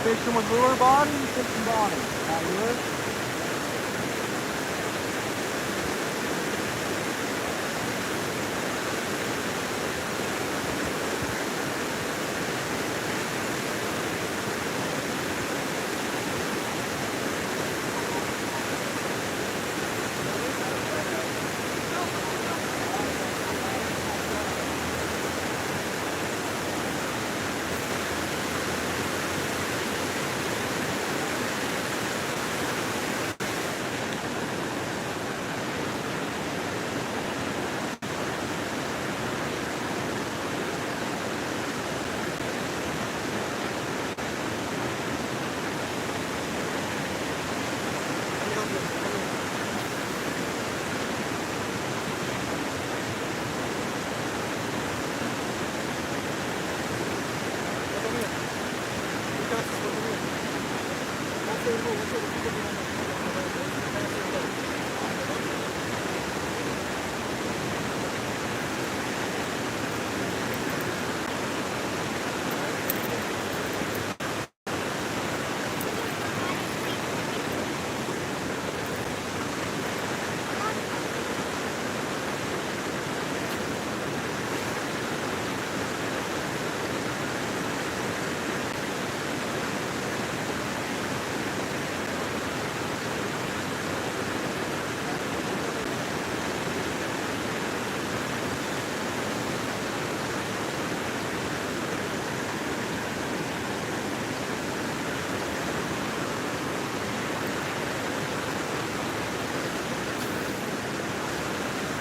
Fishing with lure bottom, fishing bottom. Lure.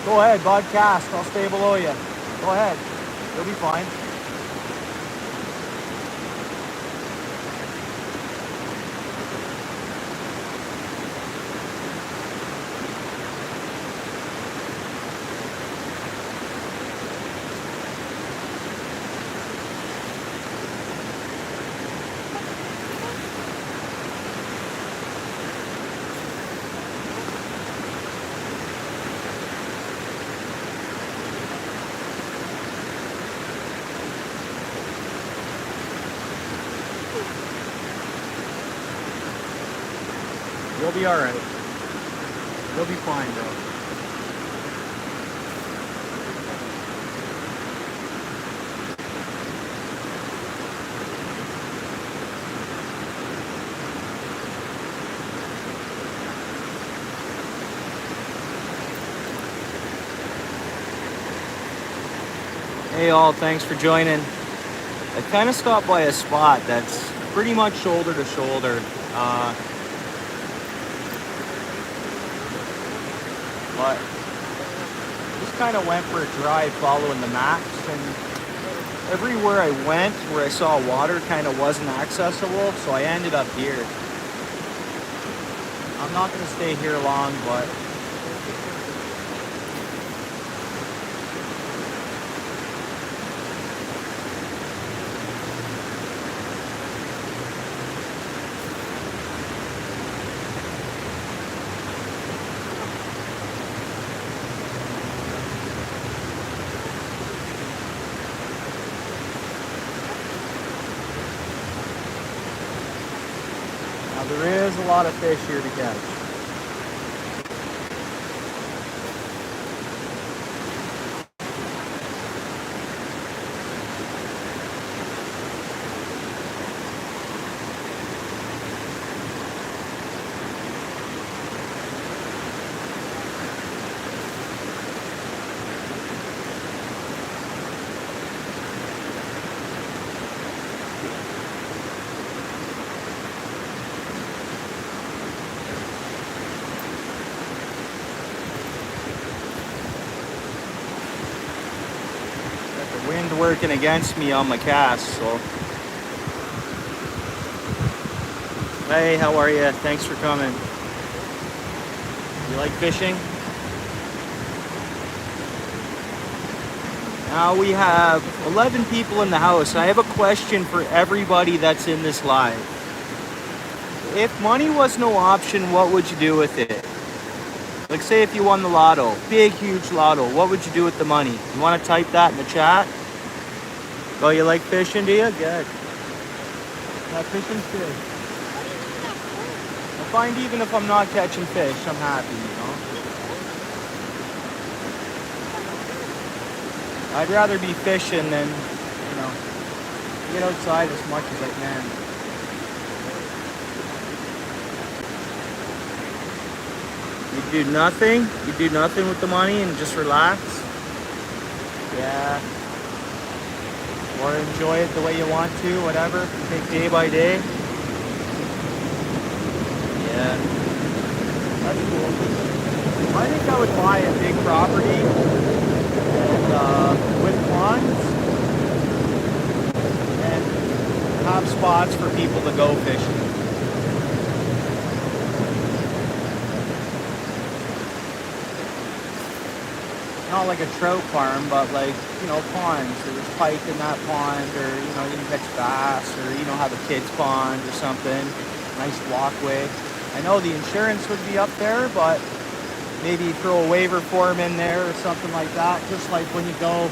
Go ahead, bud, cast. I'll stay below you. Go ahead. You'll be fine. You'll be alright. You'll be fine, bro. Hey all, thanks for joining. I kind of stopped by a spot that's pretty much shoulder to shoulder. But just kind of went for a drive following the maps, and everywhere I went where I saw water kind of wasn't accessible, so I ended up here. I'm not going to stay here long, but there is a lot of fish here to catch. Wind working against me on my cast, so. Hey, how are you? Thanks for coming. You like fishing? Now we have 11 people in the house. I have a question for everybody that's in this live. If money was no option, what would you do with it? Like say if you won the lotto, big, huge lotto, what would you do with the money? You want to type that in the chat? Oh, you like fishing, do you? Good. Yeah, fishing's good. I find even if I'm not catching fish, I'm happy, you know. I'd rather be fishing than, you know, get outside as much as I can. You do nothing? You do nothing with the money and just relax? Yeah. Or enjoy it the way you want to, whatever. Take day by day. Yeah. That's cool. I think I would buy a big property and with ponds and have spots for people to go fishing. Not like a trout farm, but like, you know, ponds. There's pike in that pond, or, you know, you can catch bass, or, you know, have a kid's pond or something. Nice walkway. I know the insurance would be up there, but maybe throw a waiver form in there or something like that. Just like when you go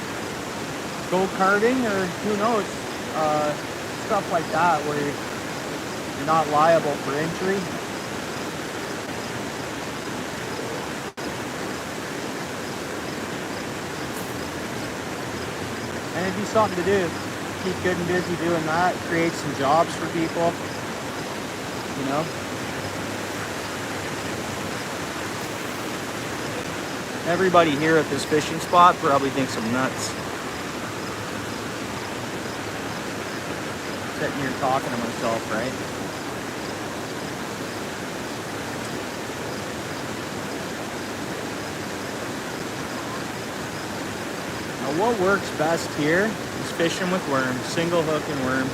karting, or who knows, stuff like that where you're not liable for injury. And it'd be something to do. Keep good and busy doing that. Create some jobs for people. You know? Everybody here at this fishing spot probably thinks I'm nuts. Sitting here talking to myself, right? What works best here is fishing with worms, single hook and worm.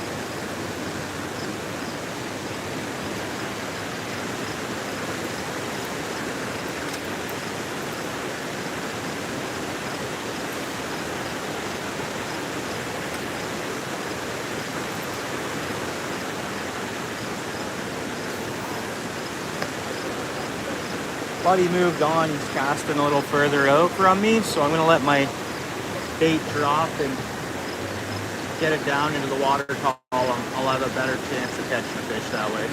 Buddy moved on, he's casting a little further out from me, so I'm gonna let my bait drop and get it down into the water column. I'll have a better chance of catching a fish that way.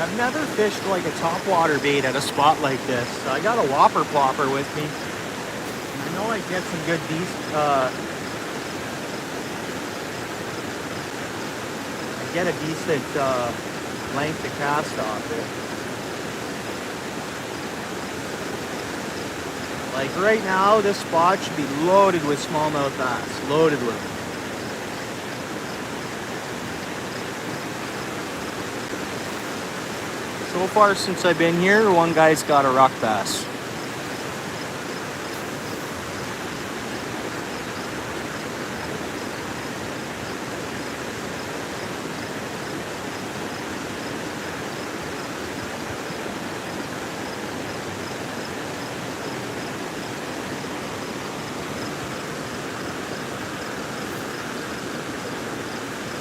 I've never fished like a topwater bait at a spot like this. So I got a whopper plopper with me. And I know I get some good a decent length to cast off it. Like right now, this spot should be loaded with smallmouth bass. Loaded with them. So far since I've been here, one guy's got a rock bass.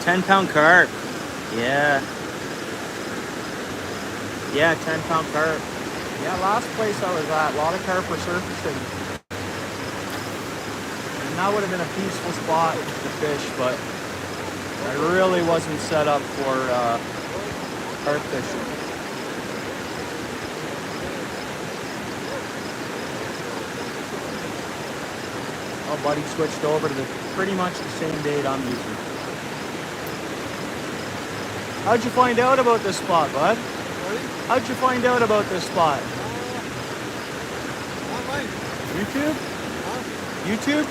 £10 carp. Yeah. Yeah, 10-pound carp. Yeah, last place I was at, a lot of carp were surfacing. And that would have been a peaceful spot to fish, but I really wasn't set up for carp fishing. Oh, buddy switched over to pretty much the same bait I'm using. How'd you find out about this spot, bud? How'd you find out about this spot? Online. YouTube? Huh? YouTube?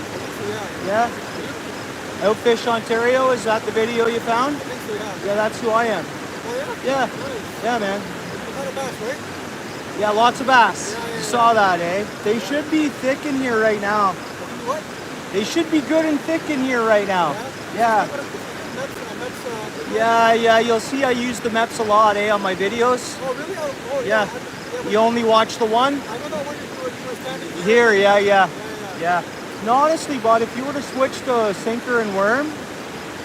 Yeah. Yeah? OUTFISH Ontario, is that the video you found? I think so, yeah. Yeah, that's who I am. Oh, Yeah. Nice. Yeah, man. A lot of bass, right? Yeah, lots of bass. Yeah, You saw that, eh? They should be thick in here right now. What? They should be good and thick in here right now. Yeah. Yeah, you'll see I use the MEPS a lot, on my videos. Oh, really? Oh, Yeah. You only watch the one? I don't know where you were standing. Here, yeah. No, honestly, bud, if you were to switch to sinker and worm,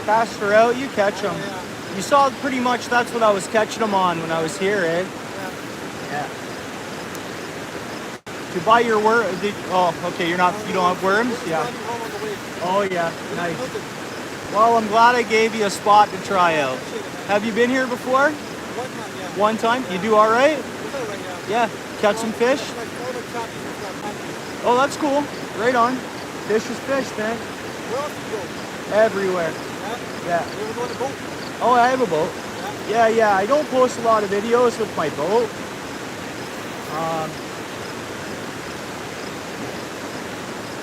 cast her out, you catch them. Yeah. You saw pretty much that's what I was catching them on when I was here, eh? Yeah. Yeah. To buy your worm, oh, okay, you don't have worms? Yeah. Driving home on the way. Oh, yeah, nice. Nothing. Well, I'm glad I gave you a spot to try out. Appreciate it, man. Have you been here before? One time, yeah. One time? You Yeah. do all right? It's all right, yeah. Yeah. Catch some fish? Like all the choppy stuff, man. Oh, that's cool. Right on. Fish is fish, man. Where else do you go? Everywhere. Yeah? Yeah. You ever go on a boat? Oh, I have a boat. Yeah? Yeah. I don't post a lot of videos with my boat.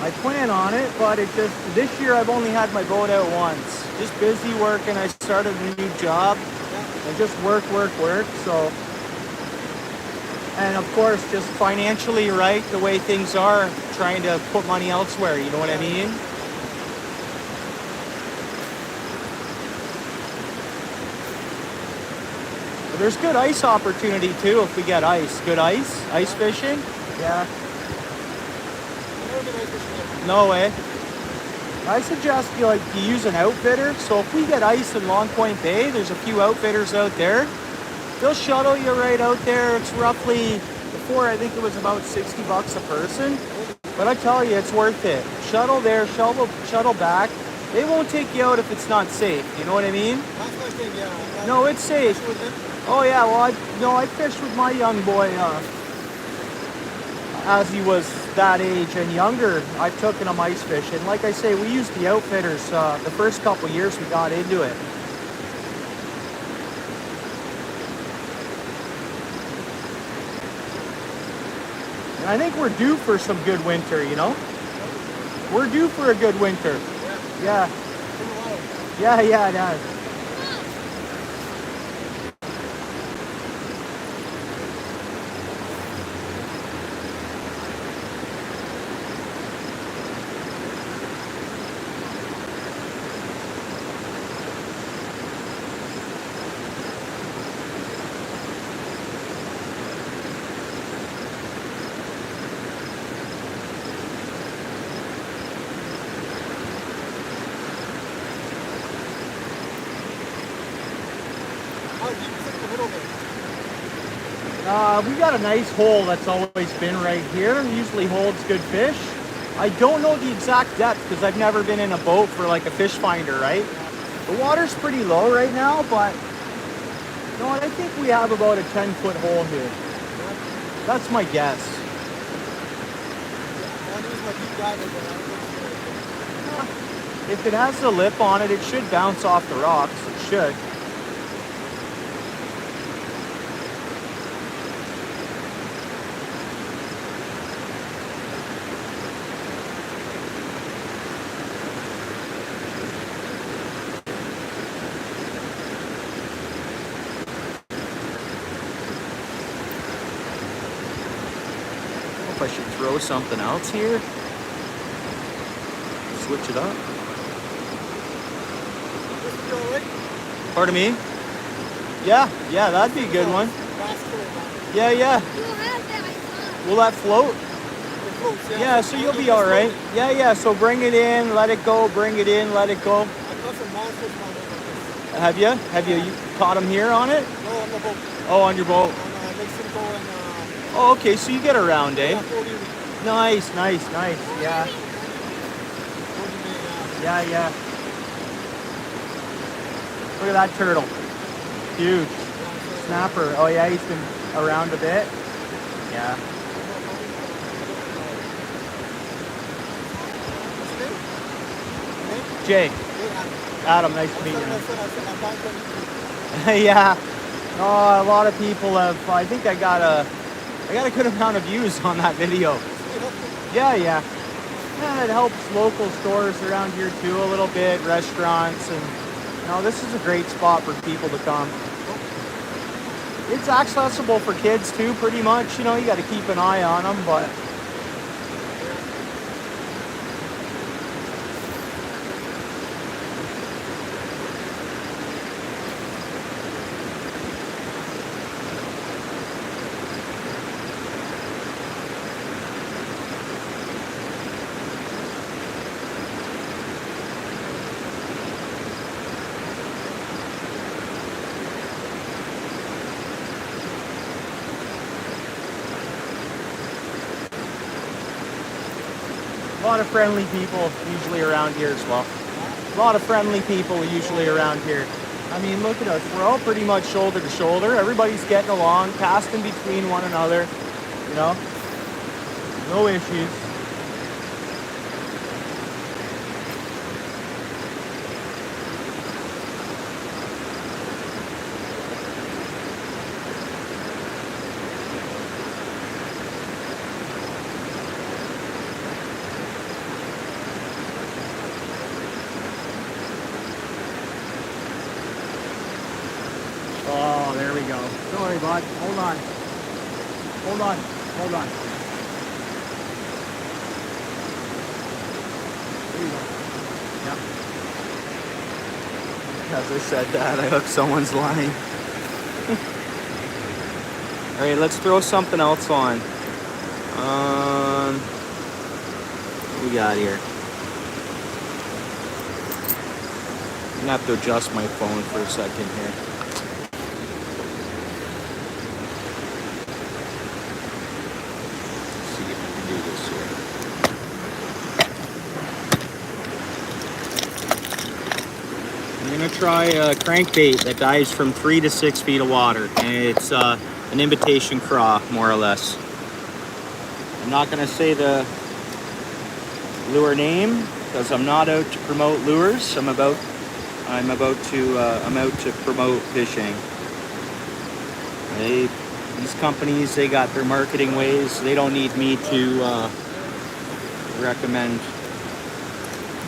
I plan on it, but this year I've only had my boat out once. Just busy working. I started a new job. I just work. So, and of course, just financially, right, the way things are, trying to put money elsewhere. You know what I mean? But there's good ice opportunity too if we get ice. Good ice fishing. Yeah. Never been ice fishing yet. No way. I suggest you use an outfitter. So if we get ice in Long Point Bay, there's a few outfitters out there. They'll shuttle you right out there. It's roughly, before I think it was about $60 a person. But I tell you, it's worth it. Shuttle there, shuttle back. They won't take you out if it's not safe. You know what I mean? That's my thing, yeah. No, it's safe. Fishing with him? Oh yeah, well I fished with my young boy as he was that age and younger. I've taken him ice fishing. Like I say, we used the outfitters the first couple years we got into it. And I think we're due for some good winter, you know? We're due for a good winter. Yeah. Been a while. Yeah, it has. How deep is it in the middle there? We got a nice hole that's always been right here. Usually holds good fish. I don't know the exact depth because I've never been in a boat for like a fish finder, right? The water's pretty low right now, but you know what? I think we have about a 10-foot hole here. That's my guess. I'll use my deep diver, but I don't think If it has a lip on it, it should bounce off the rocks. It should. If I should throw something else here, switch it up. this will be all right. Pardon me? Yeah, that'd be a good one. Vascular, man. Yeah. You have that, I thought. Will that float? It floats, Yeah, so you'll be all right. Yeah. So bring it in, let it go. Bring it in, let it go. I caught some monsters on it. Have you? You caught them here on it? No, on the boat. Oh, on your boat. On Lake Simcoe and Oh, okay. So you get around, eh? 40 Nice. Yeah. Yeah. Look at that turtle. Huge. Snapper. Oh yeah, he's been around a bit. Yeah. Jay. Adam, nice to meet you. Yeah. Oh, a lot of people have. I think I got a good amount of views on that video. Yeah. Yeah, it helps local stores around here too a little bit, restaurants, and this is a great spot for people to come. It's accessible for kids too, pretty much. You got to keep an eye on them, but A lot of friendly people usually around here as well. A lot of friendly people usually around here. I mean, look at us. We're all pretty much shoulder to shoulder. Everybody's getting along, passing between one another. You know, no issues. Oh, there we go. Don't worry, bud. Hold on. Hold on. Hold on. There you go. Yeah. As I said that, I hooked someone's line. All right, let's throw something else on. What we got here? I'm gonna have to adjust my phone for a second here. I'm gonna try a crankbait that dives from 3 to 6 feet of water, and it's an imitation craw, more or less. I'm not gonna say the lure name because I'm not out to promote lures. I'm out to promote fishing. These companies, they got their marketing ways. They don't need me to recommend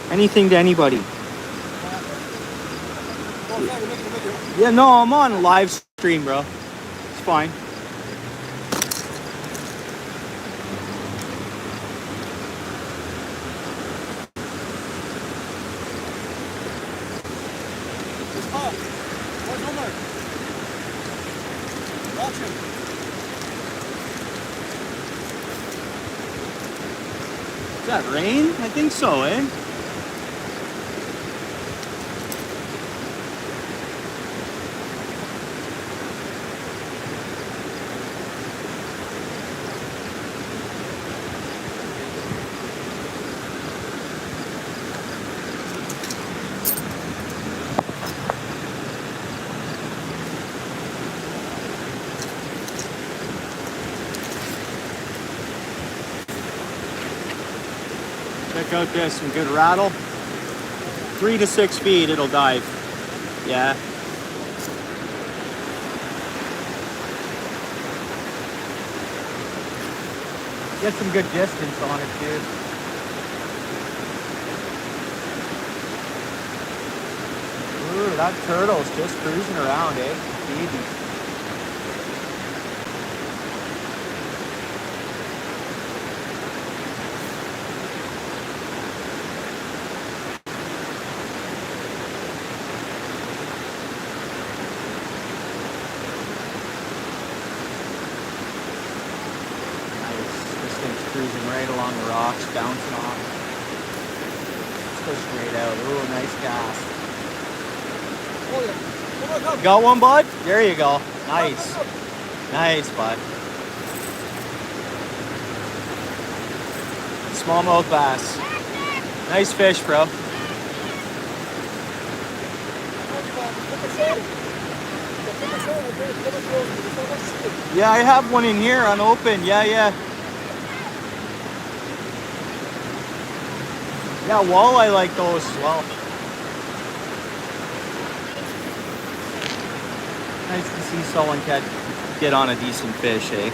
anything to anybody. Yeah, no, I'm on a live stream, bro. It's fine. Is that rain? I think so, eh? Check out this, some good rattle. 3 to 6 feet, it'll dive. Yeah. Get some good distance on it, dude. Ooh, that turtle's just cruising around, eh? Easy. Cruising right along the rocks, bouncing off. Let's go straight out. Ooh, nice cast. Oh, yeah. Come on, come. Got one, bud? There you go. Nice. Nice, bud. Smallmouth bass. Nice fish, bro. Yeah, I have one in here unopened. Yeah. Yeah, walleye like those as well. Nice to see someone get on a decent fish, eh?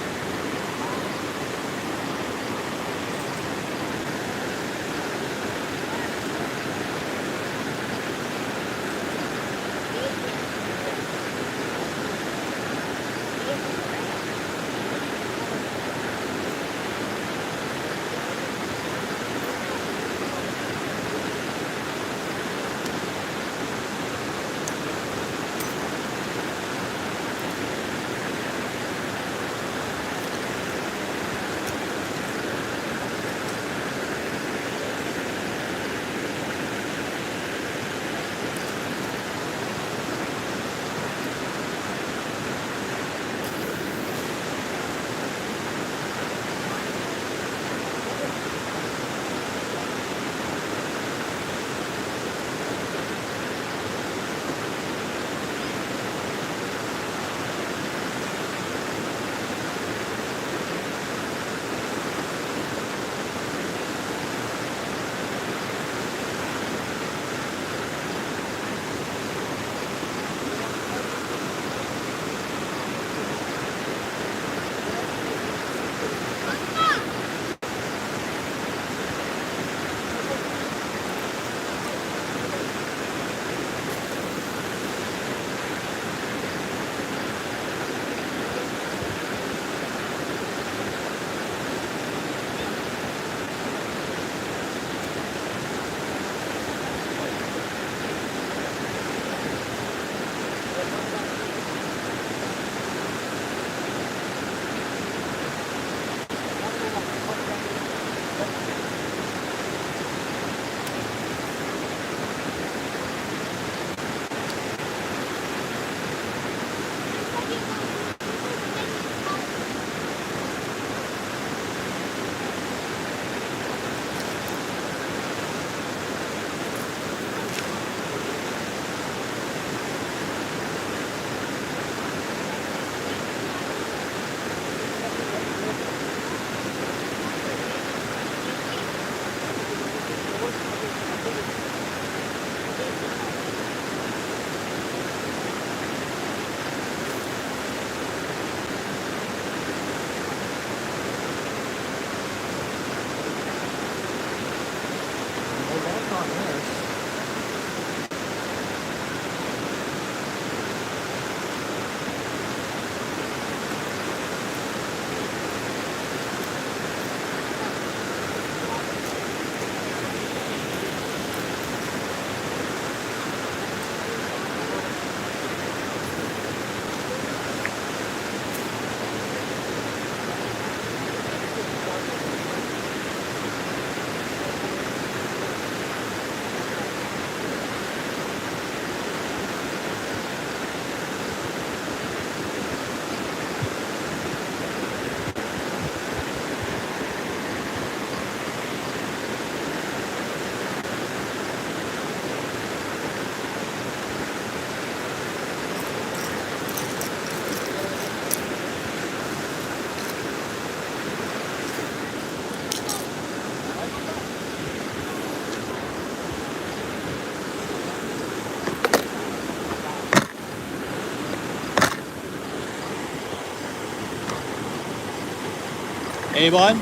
Hey, bud?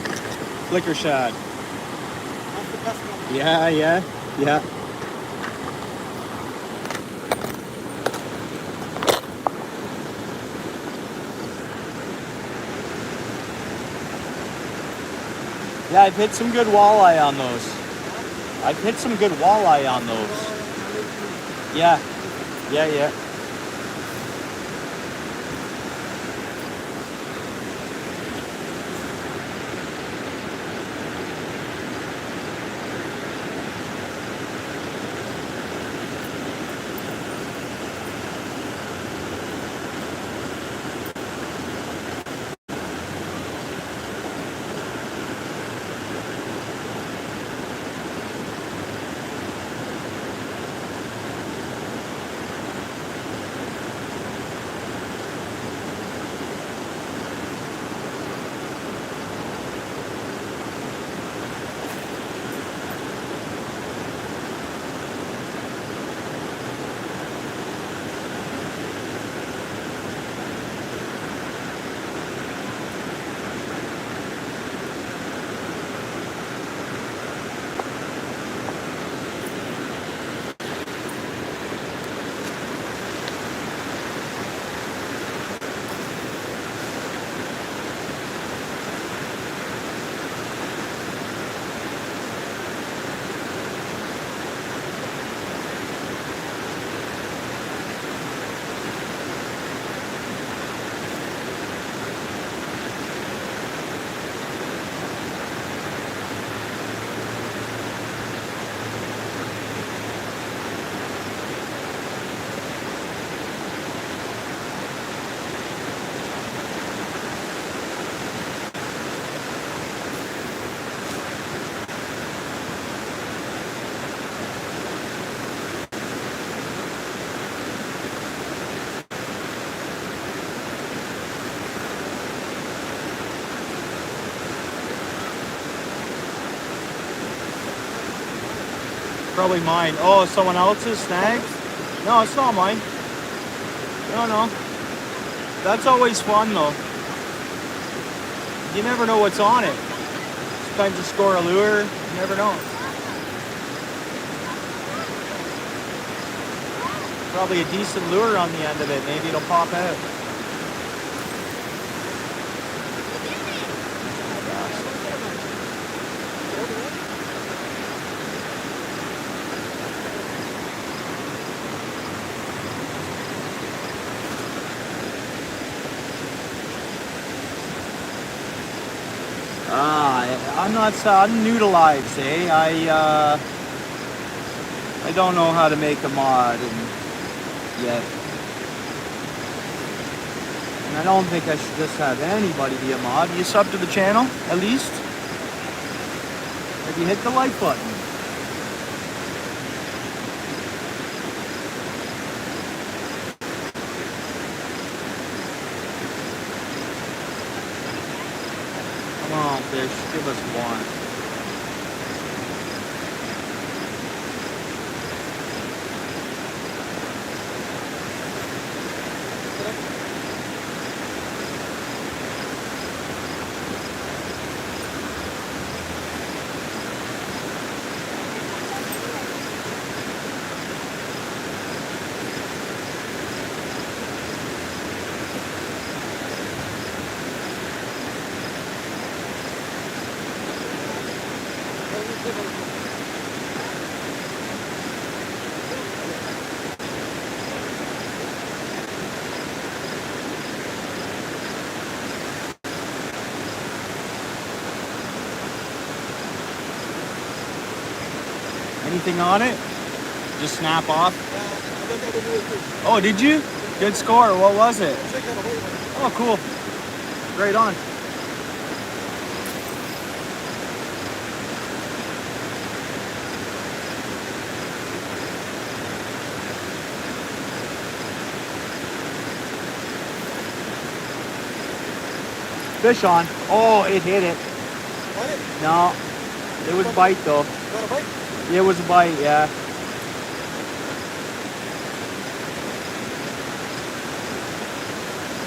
Flicker shad. That's the best one. Yeah. Yeah, I've hit some good walleye on those. I've hit some good walleye on those. Yeah. Probably mine. Oh, someone else's Snags? No, it's not mine. No. That's always fun though. You never know what's on it. Sometimes you score a lure, you never know. Probably a decent lure on the end of it. Maybe it'll pop out. I'm new to lives, eh? I don't know how to make a mod yet. And I don't think I should just have anybody be a mod. You sub to the channel, at least? Maybe hit the like button. Come on, fish, give us one. Anything on it? Just snap off? Oh, did you? Good score. What was it? Oh, cool. Right on. Fish on. Oh, it hit it. Got it? No, it was bite though. Got a bite? It was a bite, yeah.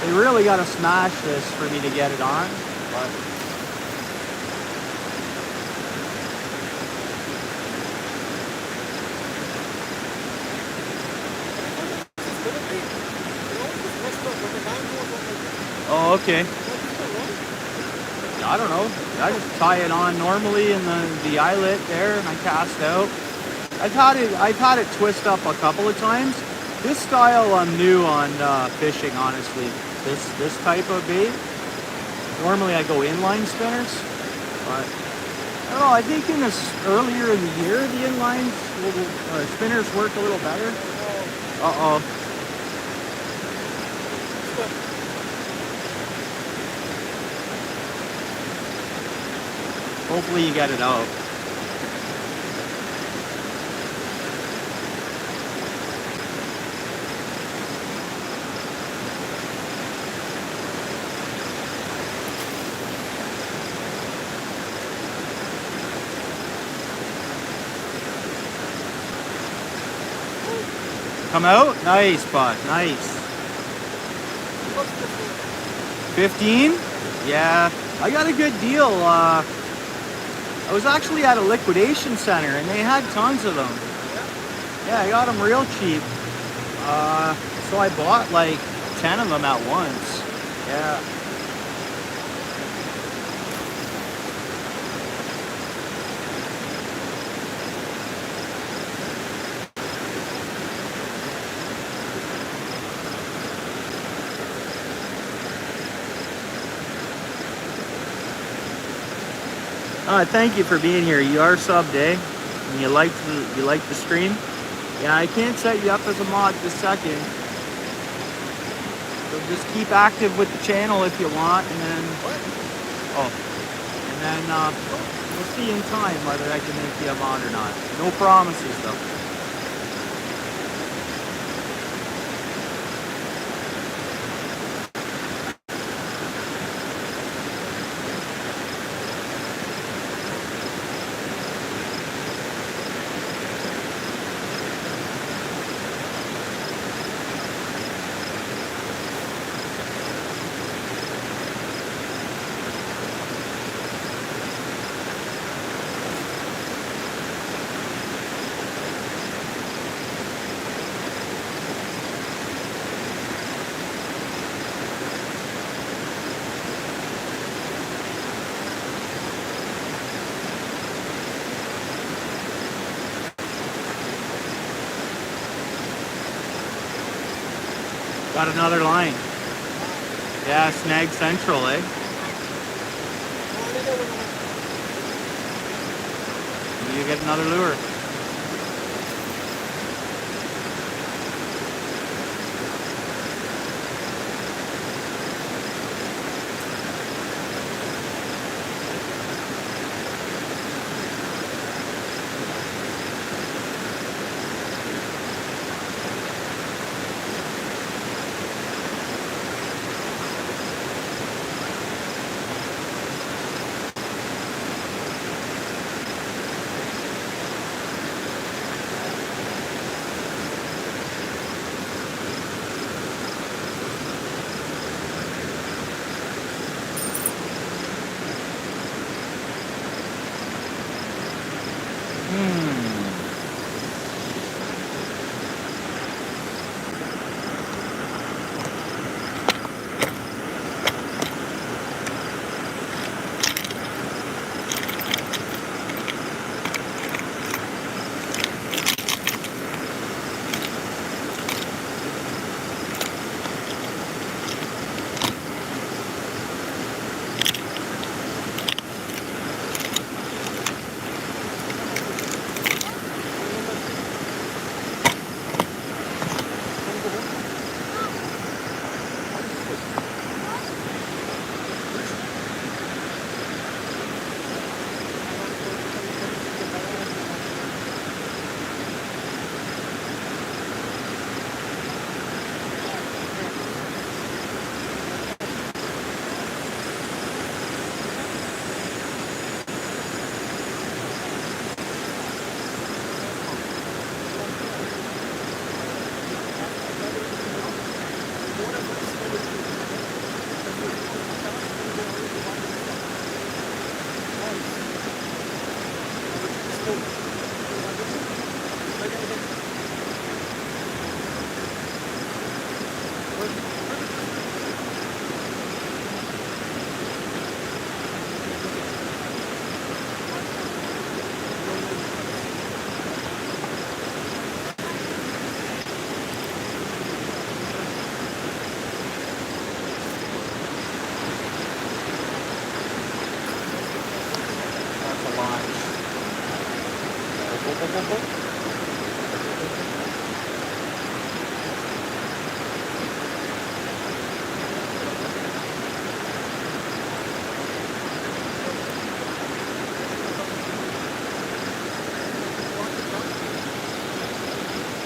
They really got to smash this for me to get it on. But Oh, okay. I don't know. I just tie it on normally in the eyelet there, and I cast out. I've had it twist up a couple of times. This style I'm new on fishing, honestly. This type of bait. Normally I go inline spinners, but I don't know. I think earlier in the year the inline spinners work a little better. Uh-oh. Hopefully you get it out. Come out? Nice, bud. Nice. 15? Yeah. I got a good deal. I was actually at a liquidation center and they had tons of them. Yeah, I got them real cheap. So I bought like 10 of them at once. Yeah. Thank you for being here. You are subbed, eh? And you like the stream. Yeah, I can't set you up as a mod this second. So just keep active with the channel if you want, and then we'll see in time whether I can make you a mod or not. No promises though. Got another line. Yeah, Snag Central, eh? You get another lure.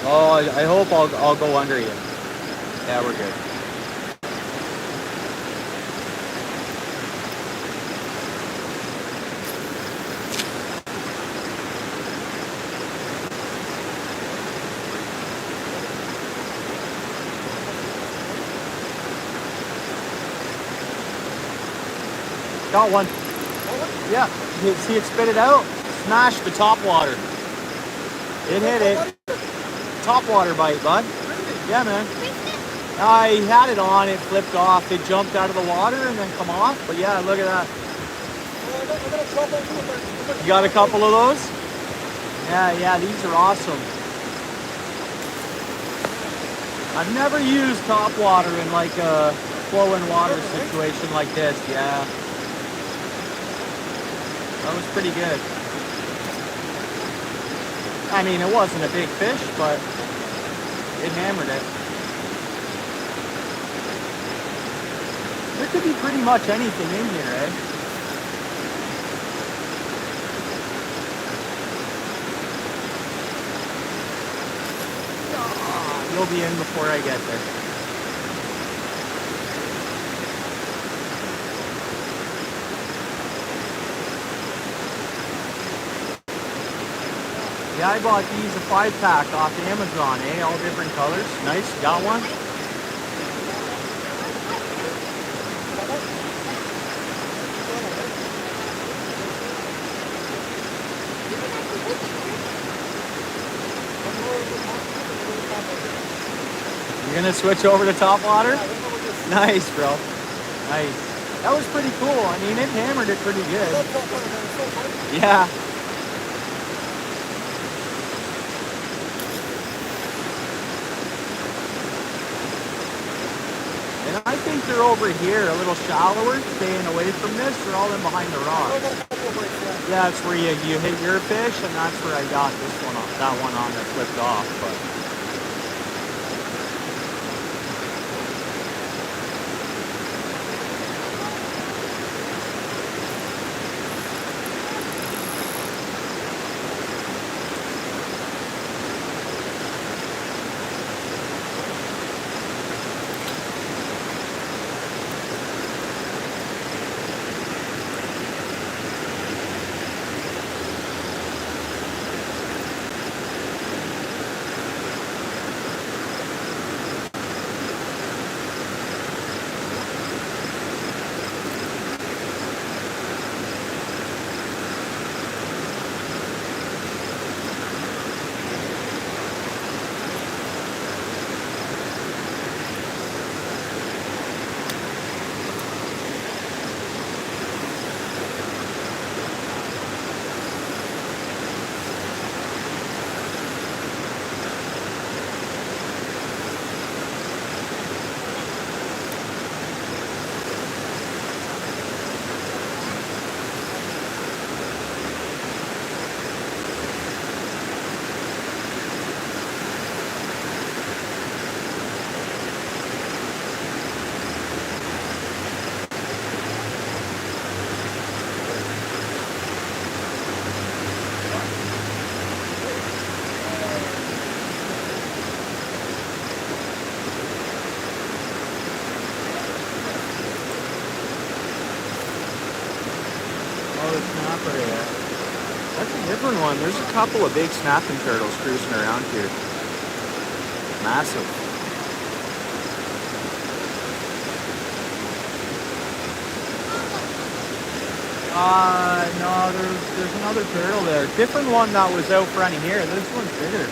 Oh, I hope I'll go under you. Yeah, we're good. Got one. Yeah. You see it spit it out? Smashed the top water. It hit it. Top water bite, bud. Yeah, man. I had it on, it flipped off. It jumped out of the water and then come off. But yeah, look at that. You got a couple of those? Yeah, these are awesome. I've never used top water in like a flowing water situation like this. Yeah. That was pretty good. I mean, it wasn't a big fish, but it hammered it. There could be pretty much anything in here, eh? Oh, you'll be in before I get there. Yeah, I bought these a 5-pack off Amazon, eh? All different colors. Nice. Got one? You're gonna switch over to top water? Nice, bro. Nice. That was pretty cool. I mean, it hammered it pretty good. Yeah. And I think they're over here, a little shallower, staying away from this. They're all in behind the rock. Yeah, that's where you hit your fish, and that's where I got this one on, that one on that flipped off. But that's a different one. There's a couple of big snapping turtles cruising around here. Massive. No, there's another turtle there. Different one that was out front of here. This one's bigger.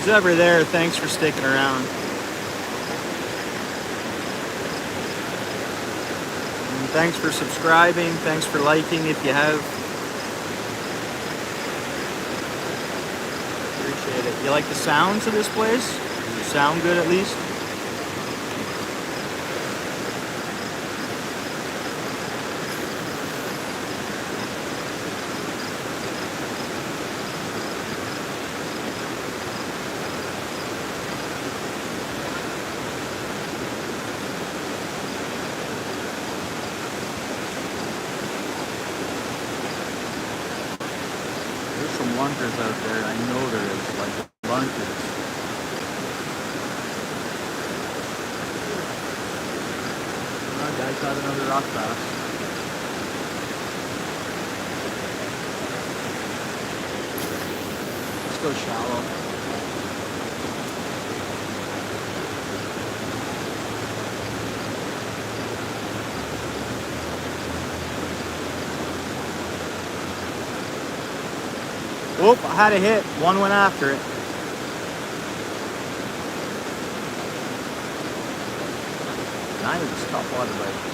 who's ever there, thanks for sticking around. And thanks for subscribing. Thanks for liking if you have. Appreciate it. You like the sounds of this place? Does it sound good at least? Bunkers out there. I know there is, like bunkers. Oh, guy caught another rock bass. Let's go shallow. Whoop, I had a hit. One went after it. Nice, top water bite.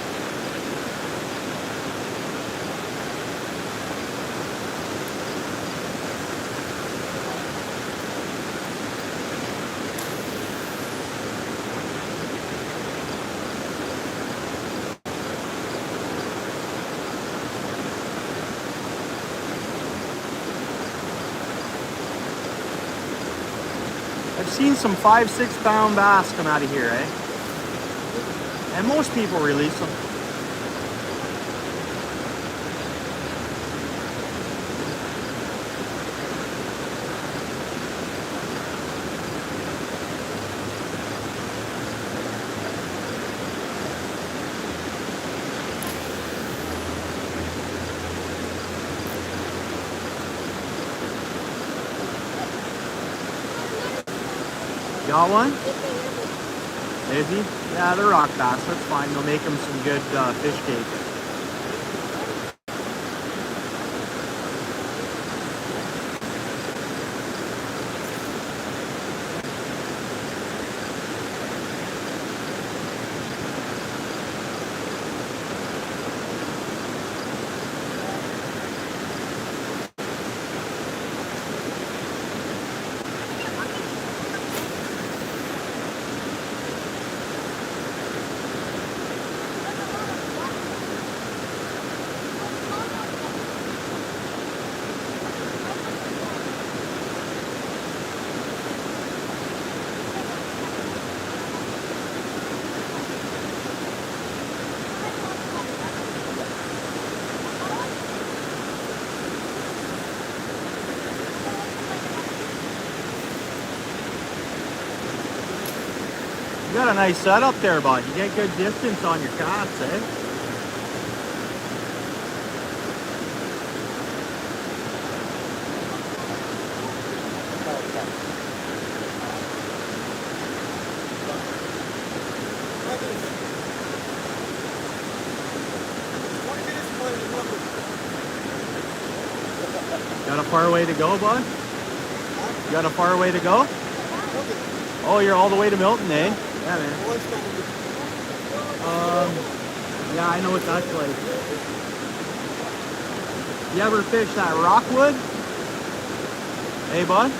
I've seen some 5-6 pound bass come out of here, eh? And most people release them. Got one? Is he? Yeah, they're rock bass. That's fine. They'll make them some good fish cake. You got a nice setup there, bud. You get good distance on your casts, eh? Got a far way to go, bud? You got a far way to go? Oh, you're all the way to Milton, eh? Yeah, man. Yeah, I know what that's like. You ever fish that Rockwood? Hey, bud?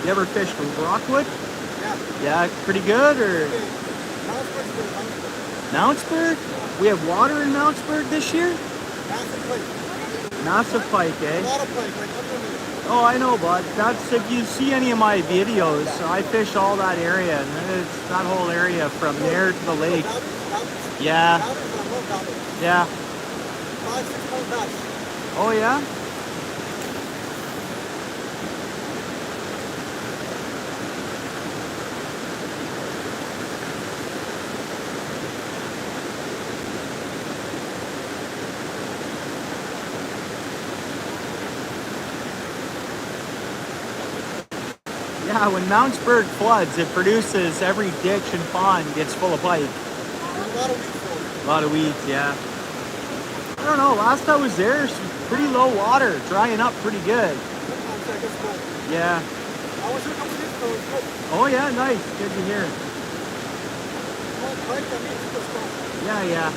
You ever fish Rockwood? Yeah. Yeah, pretty good, or? Mountsburg? We have water in Mountsburg this year? Massive pike, eh? A lot of pike, like underneath. Oh, I know, bud. That's, if you see any of my videos, I fish all that area, and it's that whole area from there to the lake. Yeah. Yeah. 5-6 pound bass. Oh, yeah? Yeah, when Mountsburg floods, it produces every ditch and pond gets full of pike. There's a lot of weeds for it. A lot of weeds, yeah. I don't know, last I was there, some pretty low water, drying up pretty good. Sometimes that gets cold. Yeah. I was here a couple days ago. It was good. Oh yeah, nice. Good to hear. Well, right, that means it's just fun. Yeah, yeah.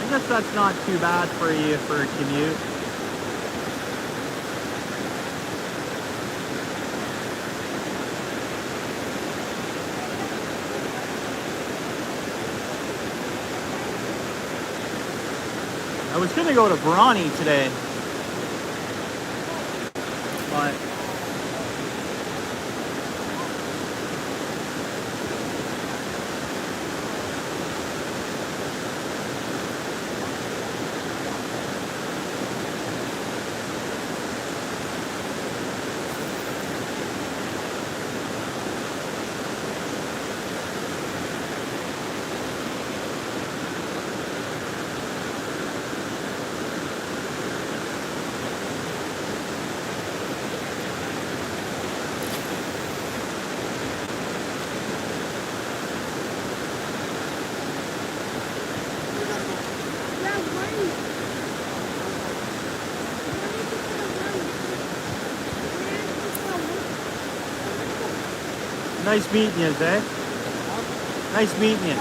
I guess that's not too bad for you for a commute. I was gonna go to Brawny today, but Yeah, one. nice meeting you, eh? Nice meeting you.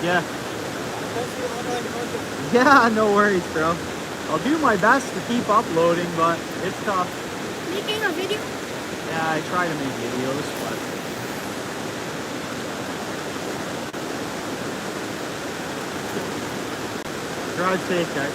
Yeah. Thanks for your online content. Yeah, no worries, bro. I'll do my best to keep uploading, but it's tough. Making a video? Yeah, I try to make videos, but drive safe, guys.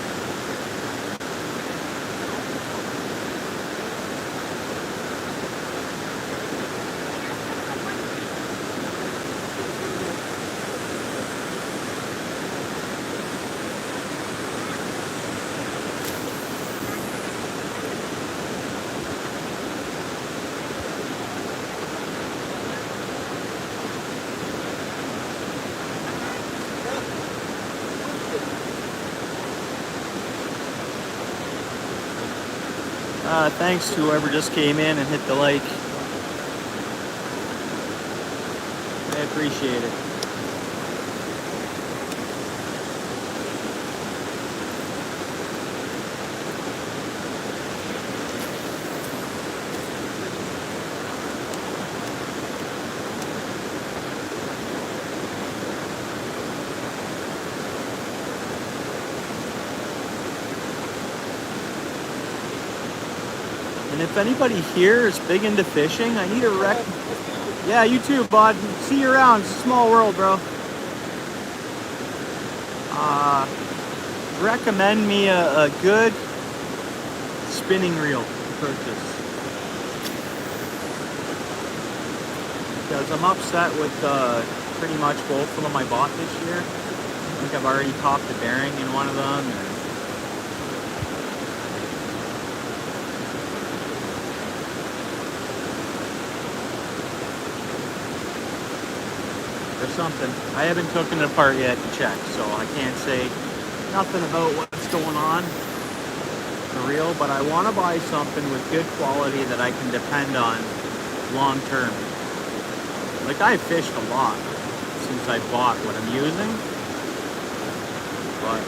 Thanks to whoever just came in and hit the like. I appreciate it. And if anybody here is big into fishing, I need a rec. Yeah, you too, bud. See you around. It's a small world, bro. Recommend me a good spinning reel to purchase. Because I'm upset with pretty much both of them I bought this year. I think I've already popped a bearing in one of them. Or something. I haven't taken it apart yet to check, so I can't say nothing about what's going on for real, but I want to buy something with good quality that I can depend on long term. Like, I've fished a lot since I bought what I'm using, but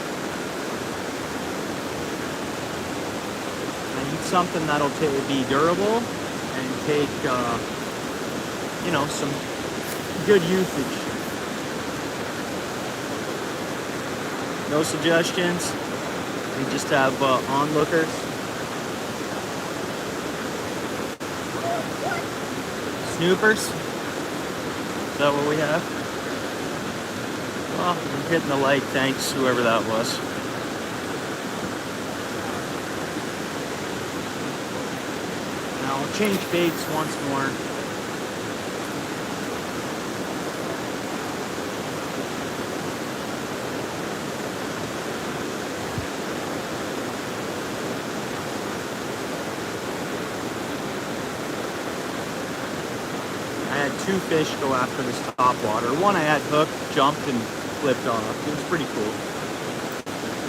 I need something that'll be durable and take, some good usage. No suggestions. We just have onlookers. Snoopers. Is that what we have? Well, I'm hitting the like. Thanks, whoever that was. Now I'll change baits once more. Two fish go after this top water. One I had hooked, jumped, and flipped off. It was pretty cool.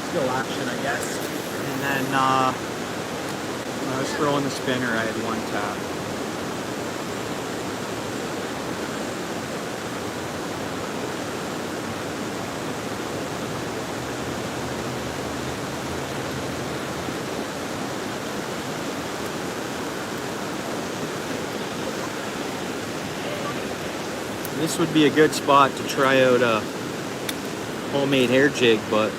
Still action, I guess. And then when I was throwing the spinner, I had one tap. This would be a good spot to try out a homemade hair jig, but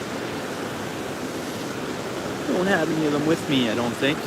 I don't have any of them with me, I don't think.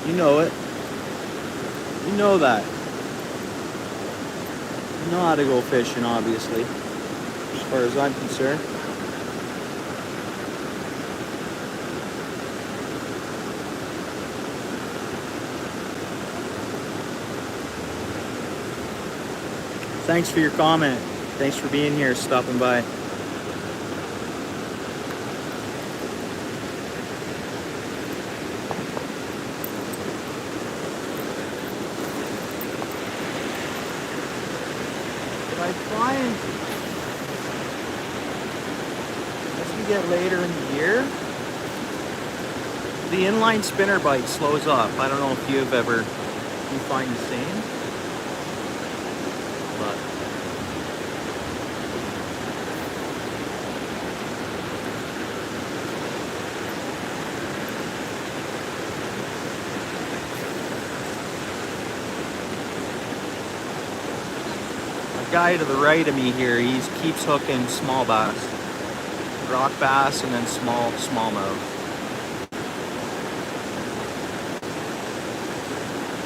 You know it. You know that. You know how to go fishing, obviously, as far as I'm concerned. Thanks for your comment. Thanks for being here, stopping by. I find as we get later in the year, the inline spinner bite slows up. I don't know if you find the same, but guy to the right of me here, he keeps hooking small bass, rock bass, and then smallmouth.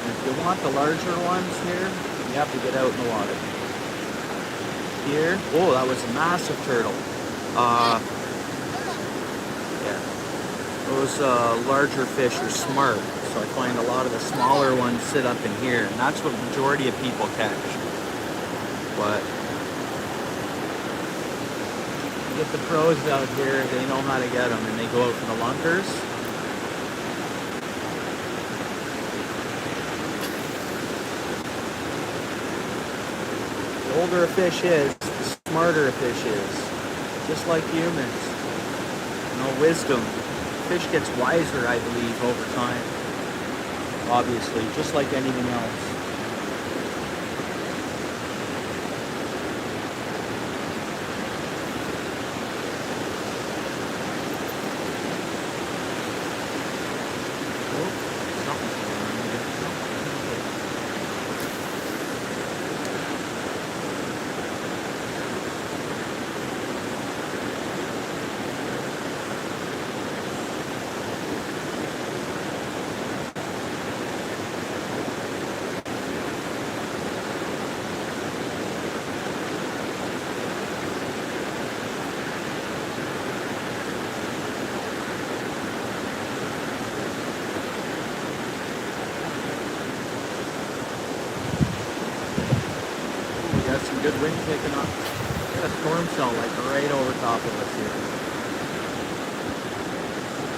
If you want the larger ones here, you have to get out in the water. Here, oh, that was a massive turtle. Yeah, those larger fish are smart, so I find a lot of the smaller ones sit up in here, and that's what the majority of people catch. But you get the pros out here, they know how to get them, and they go out for the lunkers. The older a fish is, the smarter a fish is. Just like humans. You know, wisdom. Fish gets wiser, I believe, over time. Obviously, just like anything else. Some good wind picking up. Got a storm cell like right over top of us here.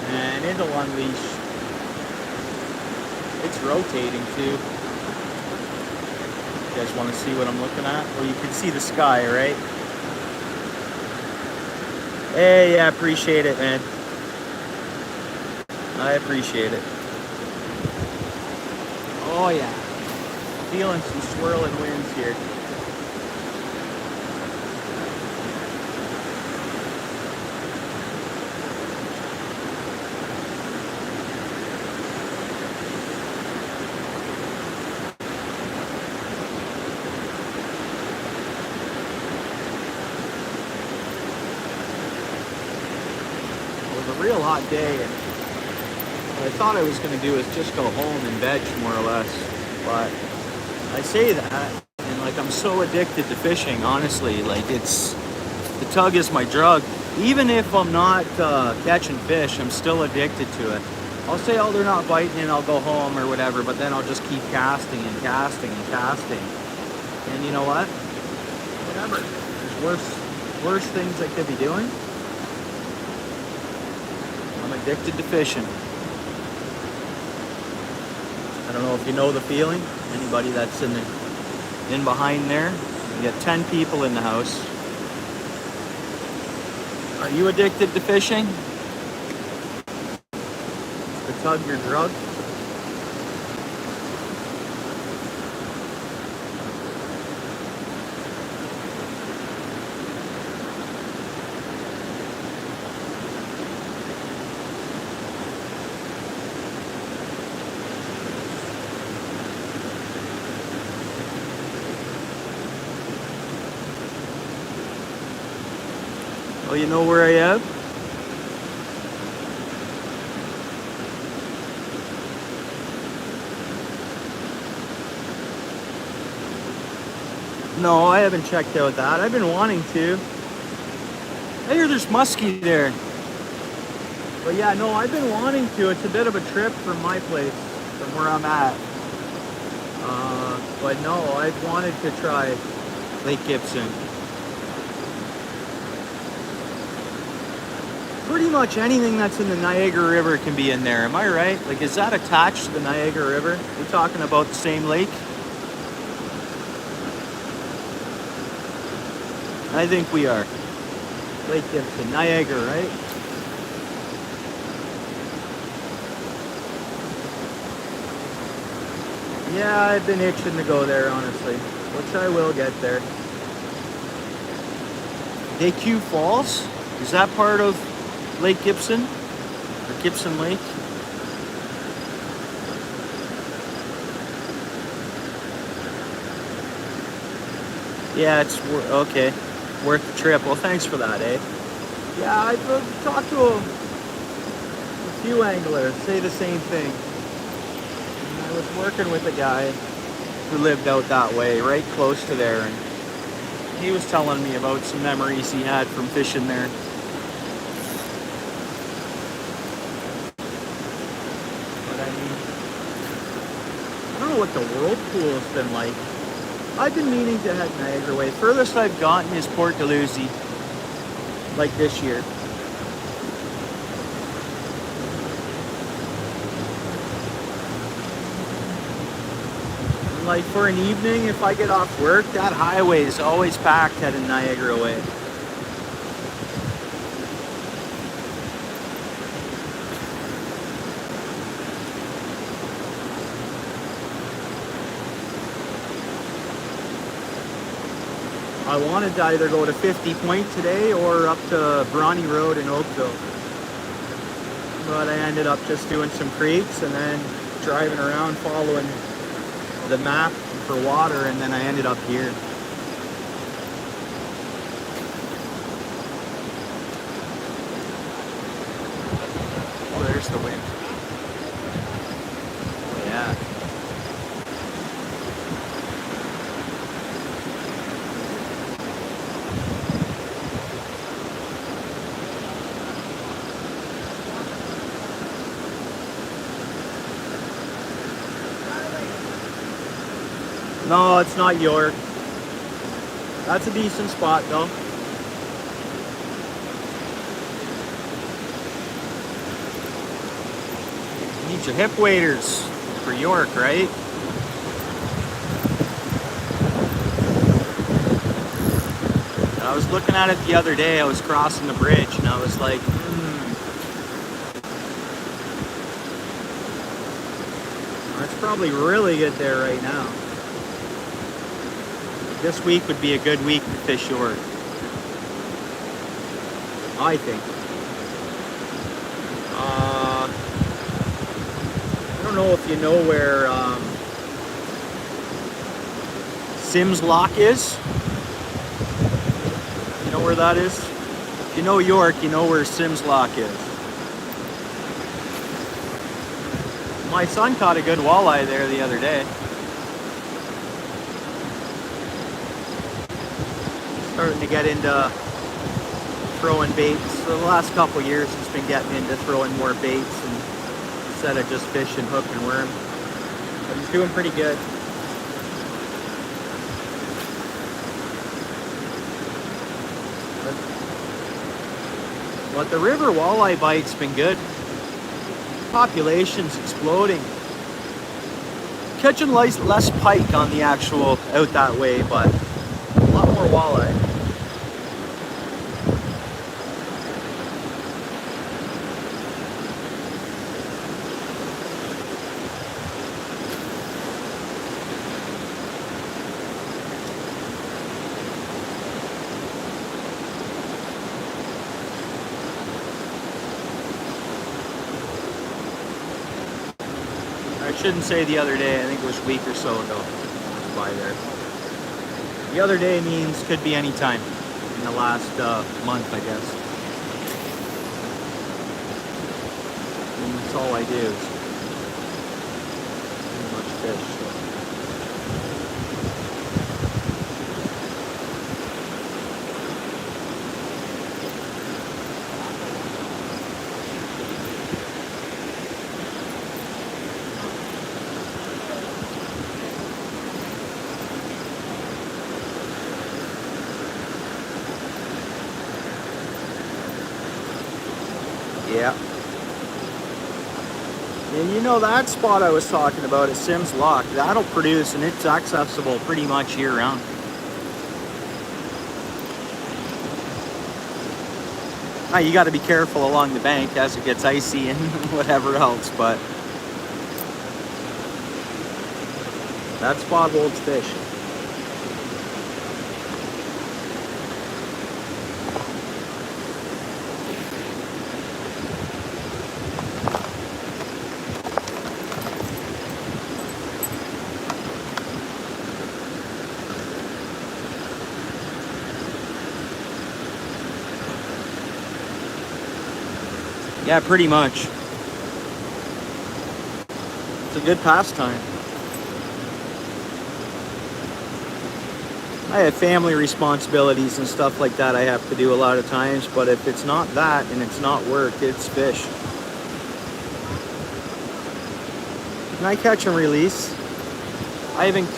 And it'll unleash. It's rotating too. You guys want to see what I'm looking at? Well, you can see the sky, right? Hey, I appreciate it, man. I appreciate it. Oh yeah. Feeling some swirling winds here. Real hot day, and what I thought I was going to do is just go home and veg more or less, but I say that and like I'm so addicted to fishing, honestly, like it's The tug is my drug. Even if I'm not catching fish, I'm still addicted to it. I'll say, oh, they're not biting, and I'll go home or whatever, but then I'll just keep casting and casting and casting. And you know what? Whatever. There's worse things I could be doing. I'm addicted to fishing. I don't know if you know the feeling. Anybody that's in behind there. You get 10 people in the house. Are you addicted to fishing? Is the tug your drug? Oh, you know where I am? No, I haven't checked out that. I've been wanting to. I hear there's muskie there. But yeah, no, I've been wanting to. It's a bit of a trip from my place, from where I'm at. But no, I've wanted to try Lake Gibson. Pretty much anything that's in the Niagara River can be in there. Am I right? Like, is that attached to the Niagara River? We're talking about the same lake? I think we are. Lake Gibson, Niagara, right? Yeah, I've been itching to go there, honestly. Which I will get there. DQ Falls? Is that part of Lake Gibson? Or Gibson Lake? Yeah, it's okay. Worth the trip. Well, thanks for that, eh? Yeah, I've talked to a few anglers say the same thing. I was working with a guy who lived out that way, right close to there, and he was telling me about some memories he had from fishing there. But I don't know what the whirlpool's been like. I've been meaning to head Niagara way. Furthest I've gotten is Port Dalhousie, like this year. Like for an evening, if I get off work, that highway is always packed heading Niagara way. I wanted to either go to 50 Point today or up to Brawny Road in Oakville. But I ended up just doing some creeks and then driving around following the map for water, and then I ended up here. Oh, there's the wind. Yeah. No, it's not York. That's a decent spot though. You need your hip waders for York, right? I was looking at it the other day. I was crossing the bridge and I was like, It's probably really good there right now. This week would be a good week to fish York, I think. I don't know if you know where Sims Lock is. You know where that is? If you know York, you know where Sims Lock is. My son caught a good walleye there the other day. Starting to get into throwing baits. So the last couple years, he's been getting into throwing more baits and instead of just fishing hook and worm. But he's doing pretty good. But the river walleye bite's been good. Population's exploding. Catching less pike on the actual out that way, but a lot more walleye. I shouldn't say the other day, I think it was a week or so ago I was by there. The other day means could be any time in the last month, I guess. And that's all I do is pretty much fish. So. Yeah. And you know that spot I was talking about at Sims Lock, that'll produce and it's accessible pretty much year round. Now you got to be careful along the bank as it gets icy and whatever else, but that spot holds fish. Yeah, pretty much. It's a good pastime. I have family responsibilities and stuff like that I have to do a lot of times, but if it's not that and it's not work, it's fish. And I catch and release. I haven't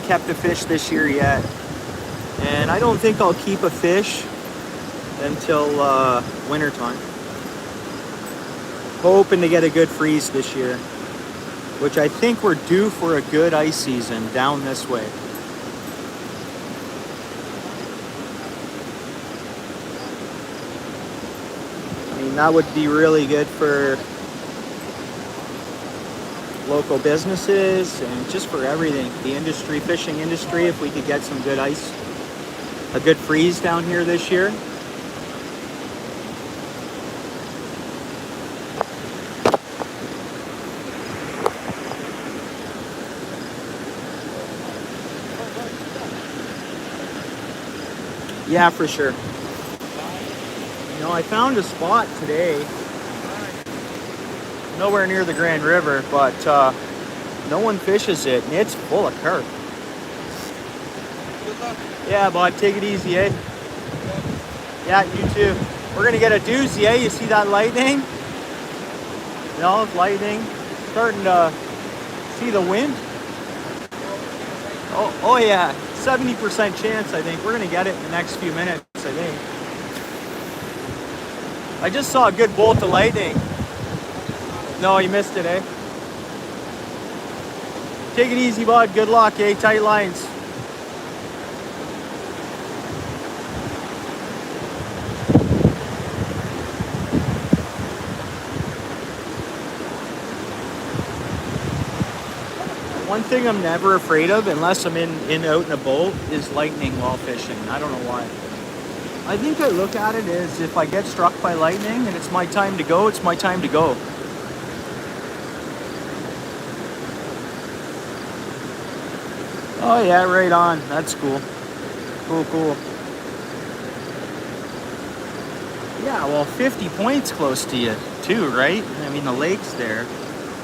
kept a fish this year yet. And I don't think I'll keep a fish until winter time. Hoping to get a good freeze this year, which I think we're due for a good ice season down this way. I mean, that would be really good for local businesses and just for everything. The industry, fishing industry, if we could get some good ice, a good freeze down here this year. Yeah, for sure. You know, I found a spot today, nowhere near the Grand River, but no one fishes it, and it's full of carp. Yeah, bud, take it easy, eh? Yeah, you too. We're gonna get a doozy, eh? You see that lightning? No, it's lightning. Starting to see the wind. Oh yeah. 70% chance, I think. We're going to get it in the next few minutes, I think. I just saw a good bolt of lightning. No, you missed it, eh? Take it easy, bud. Good luck, eh? Tight lines. One thing I'm never afraid of, unless I'm out in a boat, is lightning while fishing. I don't know why. I think I look at it as if I get struck by lightning and it's my time to go, it's my time to go. Oh yeah, right on. That's cool. Cool. Yeah, well, 50 points close to you too, right? I mean, the lake's there.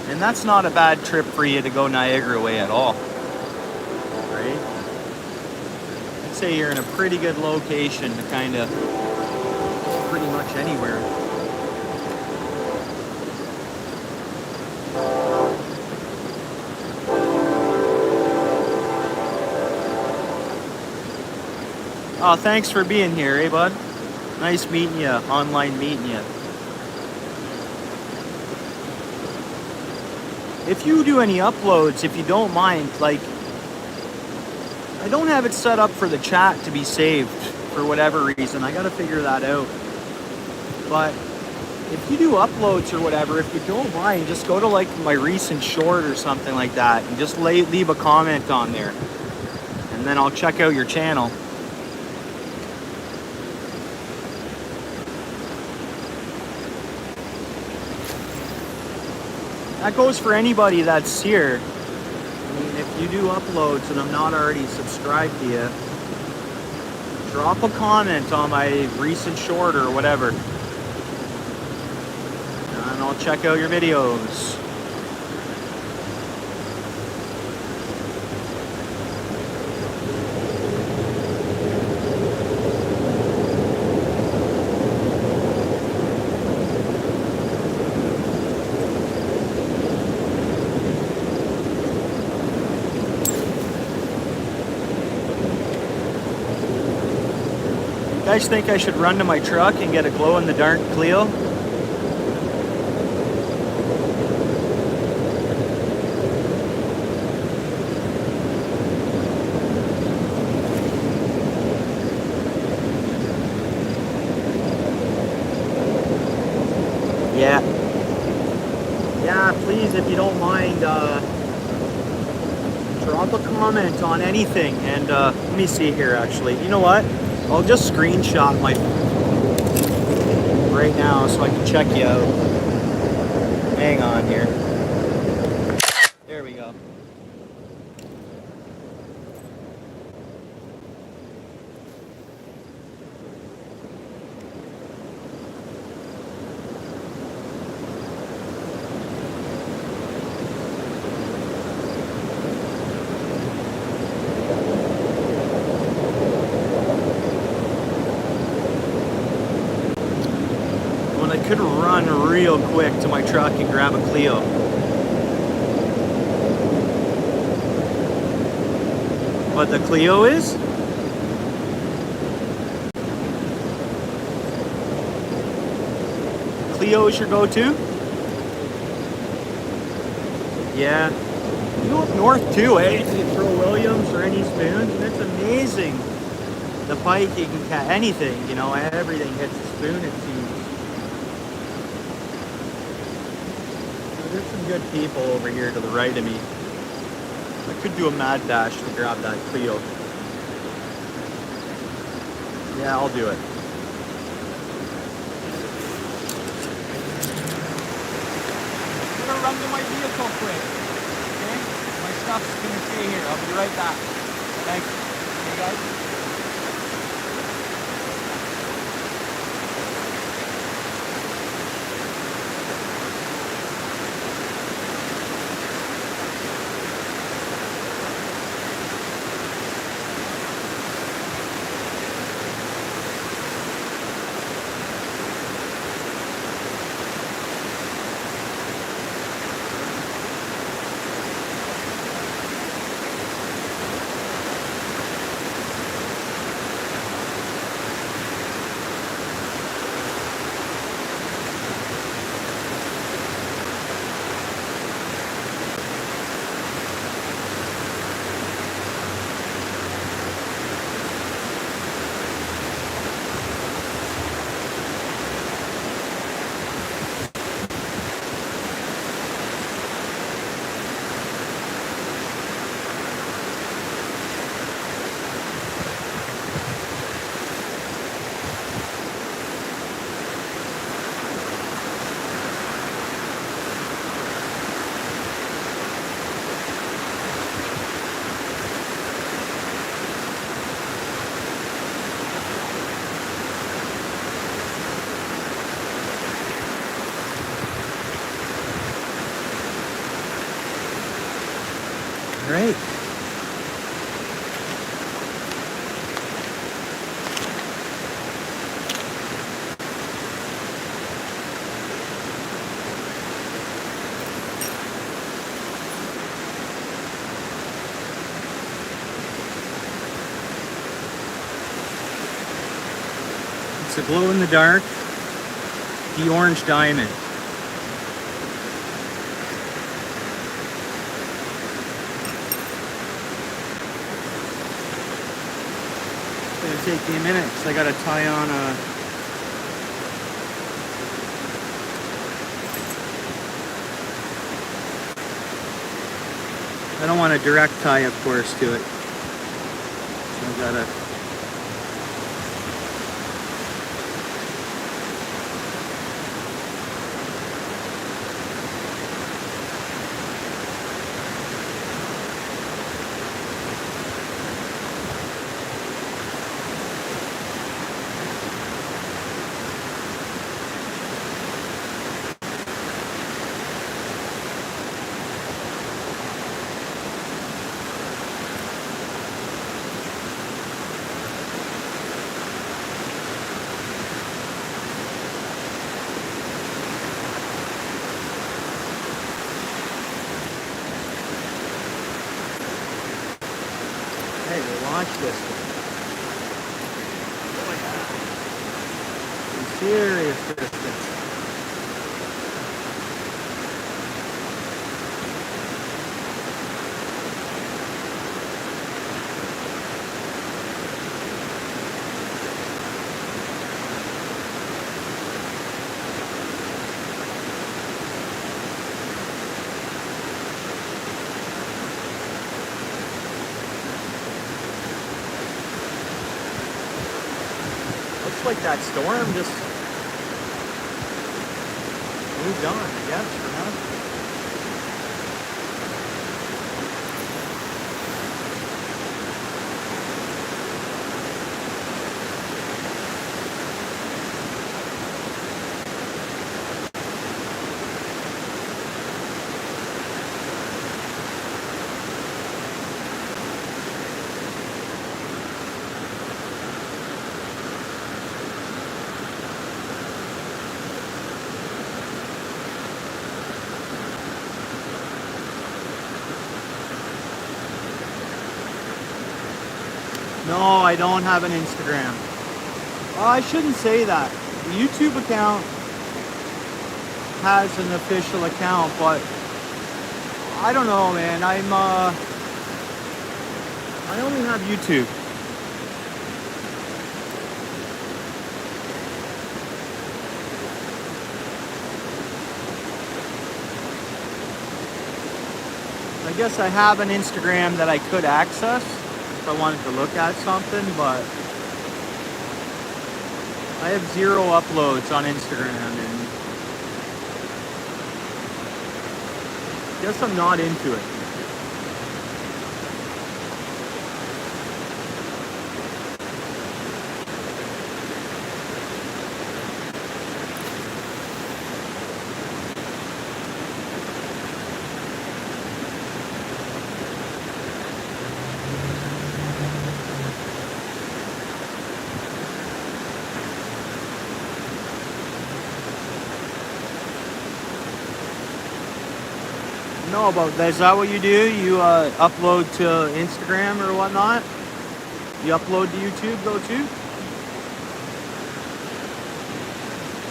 And that's not a bad trip for you to go Niagara way at all, right? I'd say you're in a pretty good location to kind of pretty much anywhere. Oh, thanks for being here, eh, bud? Nice meeting you, online meeting you. If you do any uploads, if you don't mind, like, I don't have it set up for the chat to be saved for whatever reason. I gotta figure that out. But if you do uploads or whatever, if you don't mind, just go to like my recent short or something like that and just leave a comment on there. And then I'll check out your channel. That goes for anybody that's here. I mean, if you do uploads and I'm not already subscribed to you, drop a comment on my recent short or whatever. And I'll check out your videos. You guys think I should run to my truck and get a glow-in-the-dark Clio? Yeah. Yeah, please, if you don't mind, drop a comment on anything. And let me see here, actually. You know what? I'll just screenshot my right now so I can check you out. Hang on here. There we go. I could run real quick to my truck and grab a Clio. What the Clio is? Clio is your go-to? Yeah. You go up north too, eh? You throw Williams or any spoons, and it's amazing. The pike, you can catch anything, you know, everything hits the spoon, it seems. There's some good people over here to the right of me. I could do a mad dash to grab that Clio. Yeah, I'll do it. I'm gonna run to my vehicle quick. Okay? My stuff's gonna stay here. I'll be right back. Thanks. Hey guys. It's a glow in the dark, the orange diamond. It's gonna take me a minute because I gotta tie on a. I don't want a direct tie, of course, to it. So I gotta. Hey, we'll launch this one. Oh yeah. Some serious distance. Looks like that storm just moved on, I guess, for now. No, I don't have an Instagram. I shouldn't say that. The YouTube account has an official account, but I don't know, man. I only have YouTube. I guess I have an Instagram that I could access if I wanted to look at something, but I have 0 uploads on Instagram, and I guess I'm not into it. Know about that. Is that what you do? You upload to Instagram or whatnot? You upload to YouTube though too?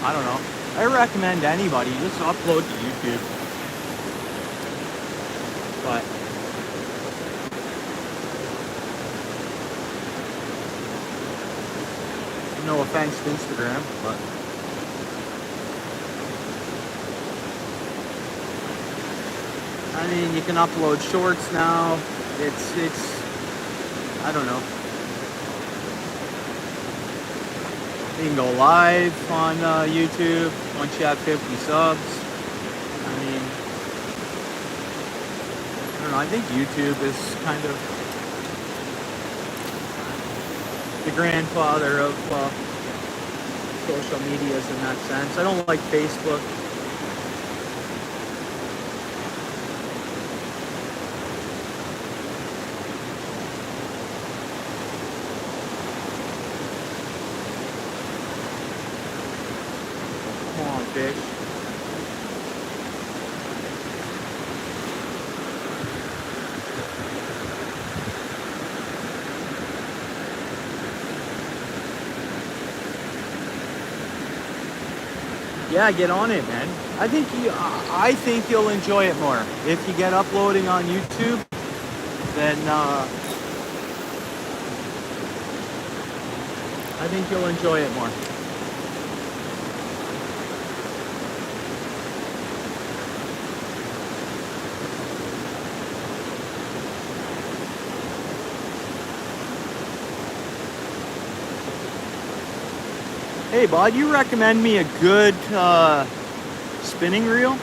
I don't know. I recommend anybody just upload to YouTube. But no offense to Instagram, but I mean, you can upload shorts now. It's I don't know. You can go live on YouTube once you have 50 subs. I mean, I don't know. I think YouTube is kind of the grandfather of social medias in that sense. I don't like Facebook. Fish. Yeah, get on it, man. I think you'll enjoy it more if you get uploading on YouTube. Then I think you'll enjoy it more. Hey, bud, you recommend me a good spinning reel?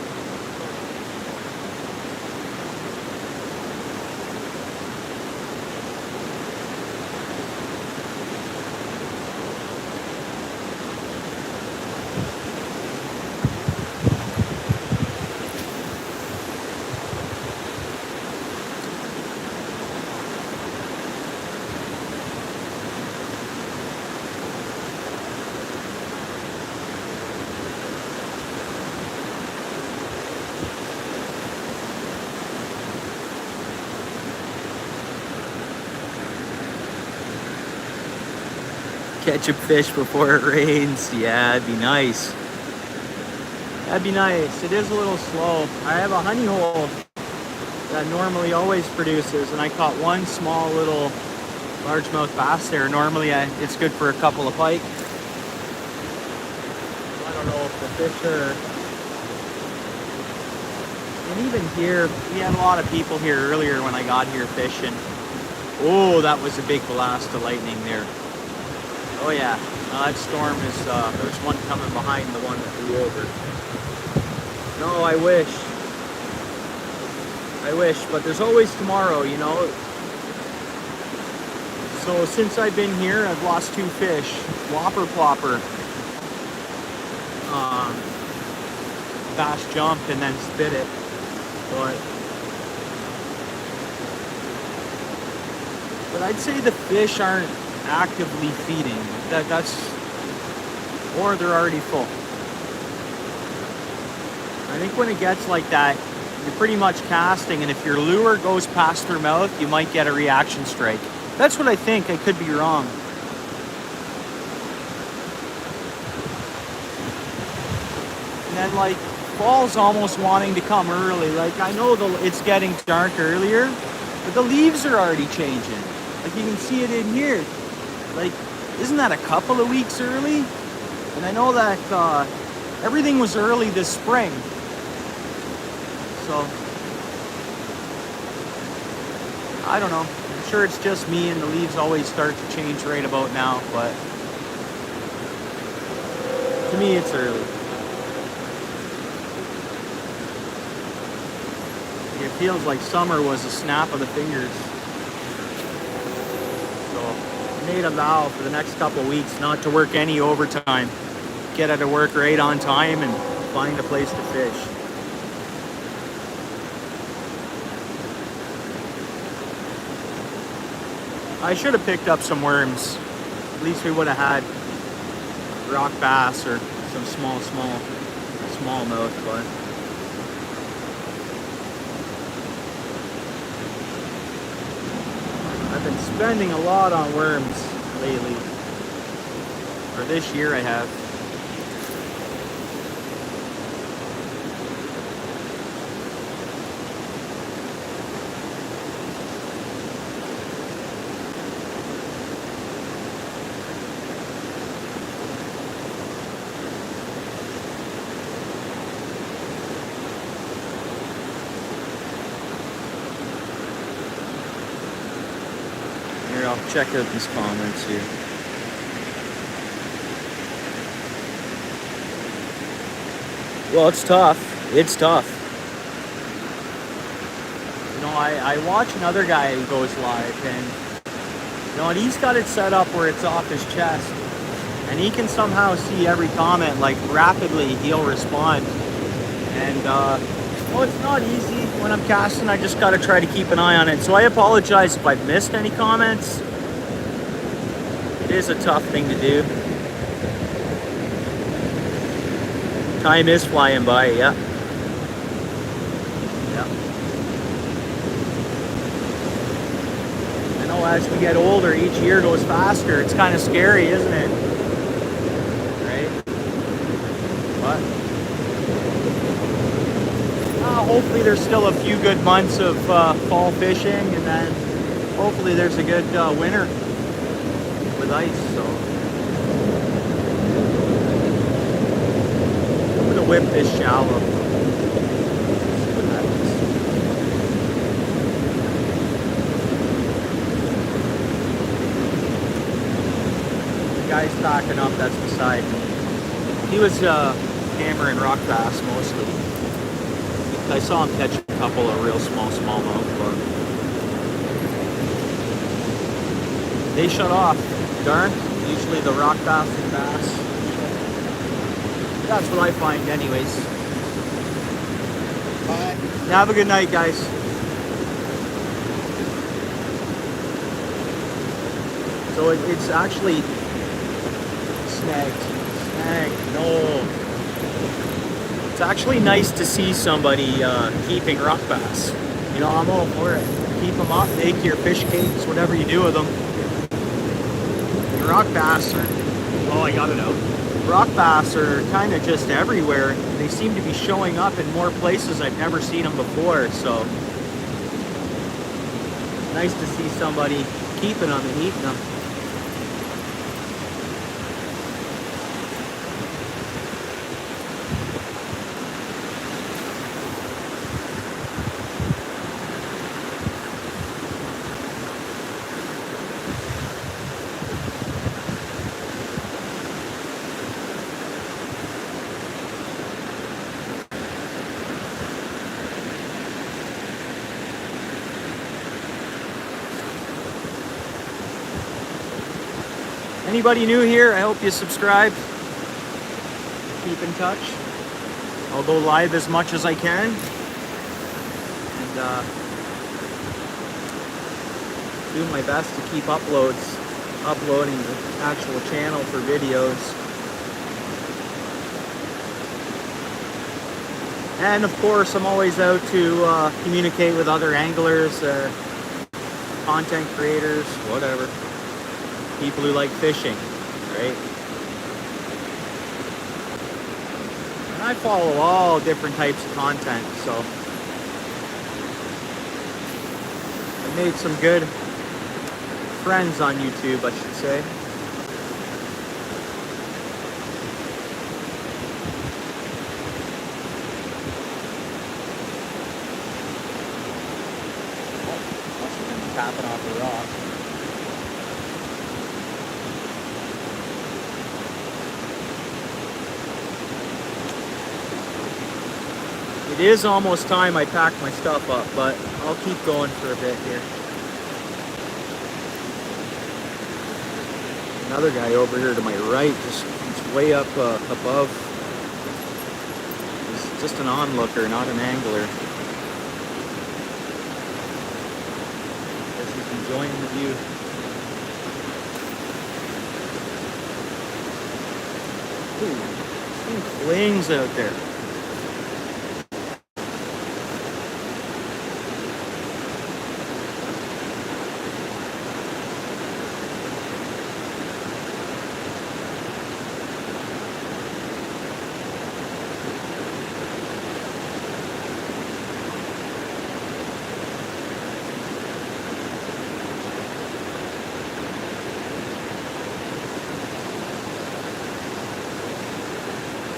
Catch a fish before it rains. Yeah, it'd be nice. That'd be nice. It is a little slow. I have a honey hole that normally always produces, and I caught one small little largemouth bass there. Normally it's good for a couple of pike. I don't know if the fish are... And even here, we had a lot of people here earlier when I got here fishing. Oh, that was a big blast of lightning there. Oh yeah, that storm is, there's one coming behind the one that flew over. No, I wish, but there's always tomorrow, you know. So since I've been here, I've lost 2 fish. Whopper plopper. Bass jumped and then spit it. But I'd say the fish aren't actively feeding. Or they're already full. I think when it gets like that, you're pretty much casting, and if your lure goes past their mouth, you might get a reaction strike. That's what I think. I could be wrong. And then like fall's almost wanting to come early. Like I know it's getting dark earlier, but the leaves are already changing. Like you can see it in here. Like, isn't that a couple of weeks early? And I know that everything was early this spring. So, I don't know. I'm sure it's just me and the leaves always start to change right about now, but to me it's early. It feels like summer was a snap of the fingers. Made a vow for the next couple of weeks not to work any overtime. Get out of work right on time and find a place to fish. I should have picked up some worms. At least we would have had rock bass or some smallmouth, but I've been spending a lot on worms lately. Or this year I have. I'll check out these comments here. Well, it's tough. It's tough. You know, I watch another guy who goes live, and you know, and he's got it set up where it's off his chest, and he can somehow see every comment. Like rapidly, he'll respond, and well, it's not easy when I'm casting. I just got to try to keep an eye on it. So I apologize if I've missed any comments. It is a tough thing to do. Time is flying by, yeah. Yeah. I know as we get older, each year goes faster. It's kind of scary, isn't it? Right? What? hopefully there's still a few good months of fall fishing, and then hopefully there's a good winter with ice. So I'm gonna whip this shallow. See what happens. The guy's stocking up that's beside me. He was hammering rock bass mostly. I saw him catch a couple of real smallmouth, but they shut off. Darn. Usually the rock bass and bass. That's what I find anyways. Bye. Have a good night, guys. So it's actually snagged. No. It's actually nice to see somebody keeping rock bass. You know, I'm all for it. Keep them up, make your fish cakes, whatever you do with them. And rock bass are, oh, I got it out. Rock bass are kind of just everywhere. They seem to be showing up in more places I've never seen them before. So nice to see somebody keeping them and eating them. Anybody new here, I hope you subscribe. Keep in touch. I'll go live as much as I can. And do my best to keep uploading the actual channel for videos. And of course, I'm always out to communicate with other anglers, content creators, whatever. People who like fishing, right? And I follow all different types of content, so I made some good friends on YouTube, I should say. Oh, must have been tapping off the rock. It is almost time I pack my stuff up, but I'll keep going for a bit here. Another guy over here to my right, he's way up above. He's just an onlooker, not an angler. Guess he's enjoying the view. Ooh, some flings out there.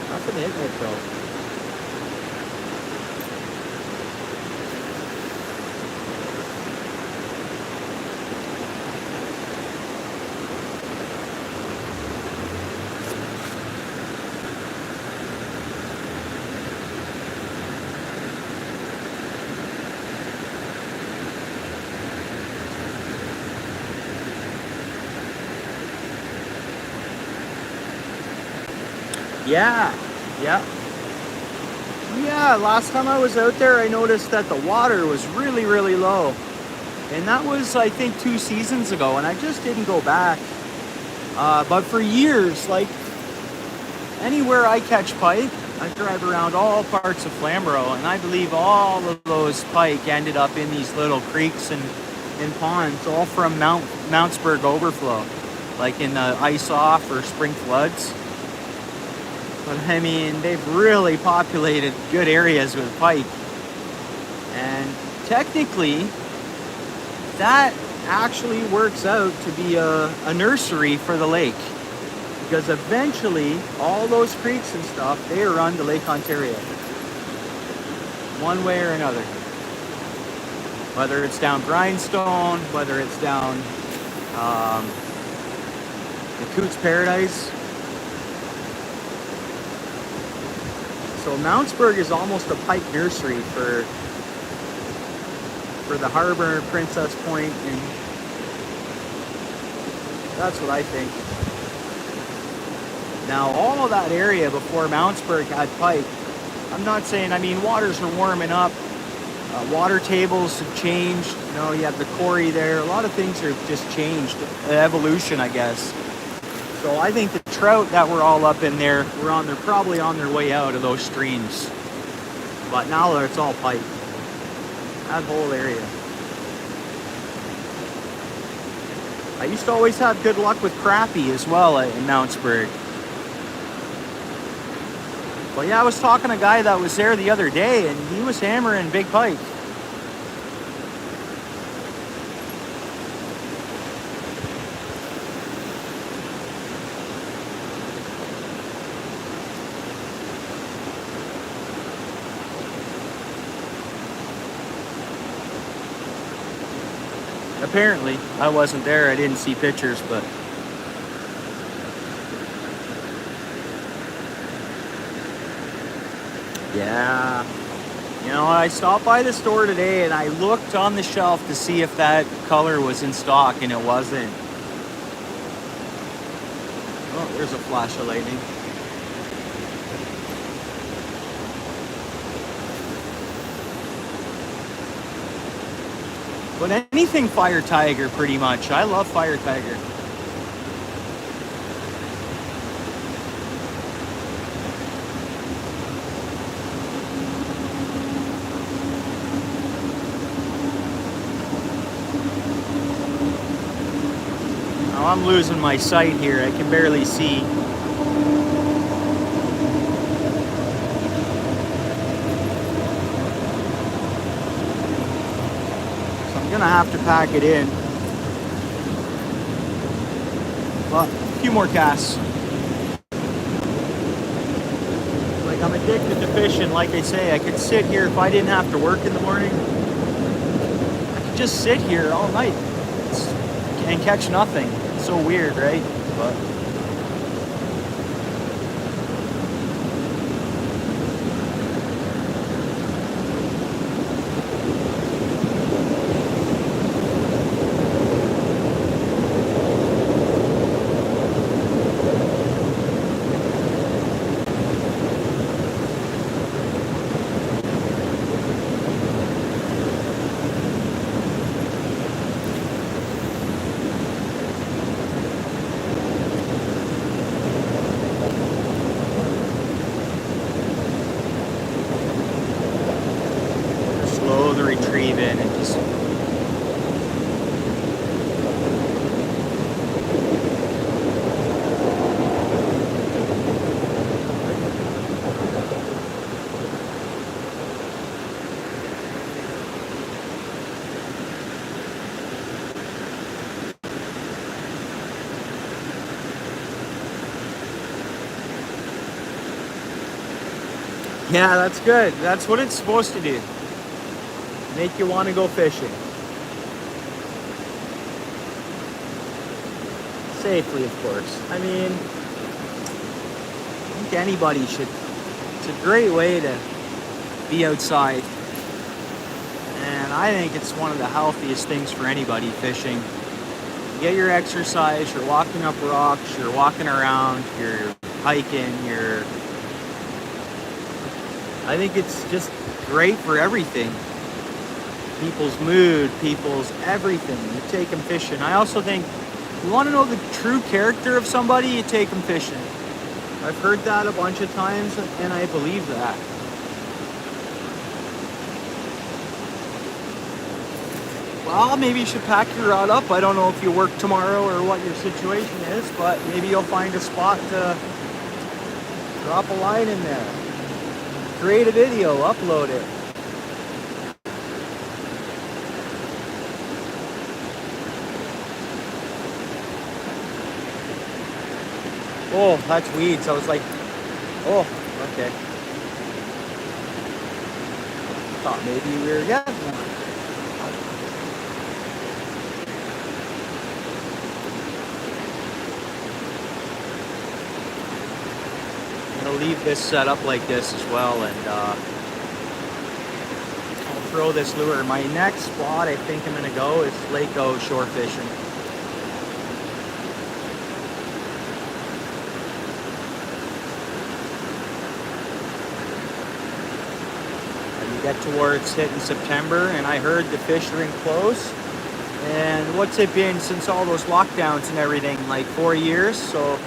Nothing hitting it though. Yeah, last time I was out there, I noticed that the water was really, really low. And that was, I think, 2 seasons ago, and I just didn't go back. But for years, like, anywhere I catch pike, I drive around all parts of Flamborough, and I believe all of those pike ended up in these little creeks and ponds, all from Mountsburg overflow, like in the ice off or spring floods. But I mean, they've really populated good areas with pike. technically, that actually works out to be a nursery for the lake. Because eventually, all those creeks and stuff, they run to Lake Ontario. One way or another. Whether it's down Grindstone, whether it's down the Coots Paradise. So Mountsburg is almost a pike nursery for the harbor, Princess Point, and that's what I think. Now, all of that area before Mountsburg had pike, I'm not saying, I mean, waters are warming up. Water tables have changed. You know, you have the quarry there. A lot of things have just changed. Evolution, I guess. So I think the trout that were all up in there, they're probably on their way out of those streams. But now it's all pike. That whole area. I used to always have good luck with crappie as well in Mountsburg. Well, yeah, I was talking to a guy that was there the other day, and he was hammering big pike. Apparently, I wasn't there. I didn't see pictures, but yeah. You know, I stopped by the store today and I looked on the shelf to see if that color was in stock, and it wasn't. Oh, there's a flash of lightning. But anything Fire Tiger, pretty much. I love Fire Tiger. Now I'm losing my sight here. I can barely see. Gonna have to pack it in. But a few more casts. Like, I'm addicted to fishing. Like I say, I could sit here if I didn't have to work in the morning. I could just sit here all night and catch nothing. It's so weird, right? But retrieving and just yeah, that's good. That's what it's supposed to do. Make you want to go fishing. Safely, of course. I mean, I think anybody should. It's a great way to be outside. And I think it's one of the healthiest things for anybody, fishing. You get your exercise, you're walking up rocks, you're walking around, you're hiking, I think it's just great for everything. People's mood, people's everything. You take them fishing. I also think you want to know the true character of somebody, you take them fishing. I've heard that a bunch of times, and I believe that. Well, maybe you should pack your rod up. I don't know if you work tomorrow or what your situation is, but maybe you'll find a spot to drop a line in there. Create a video, upload it. Oh, that's weeds. I was like, oh, okay. Thought maybe we were getting one. I'm gonna leave this set up like this as well, and I'll throw this lure. My next spot I think I'm gonna go is Lake O shore fishing. Get towards hitting September, and I heard the fish are in close. And what's it been since all those lockdowns and everything? Like 4 years. So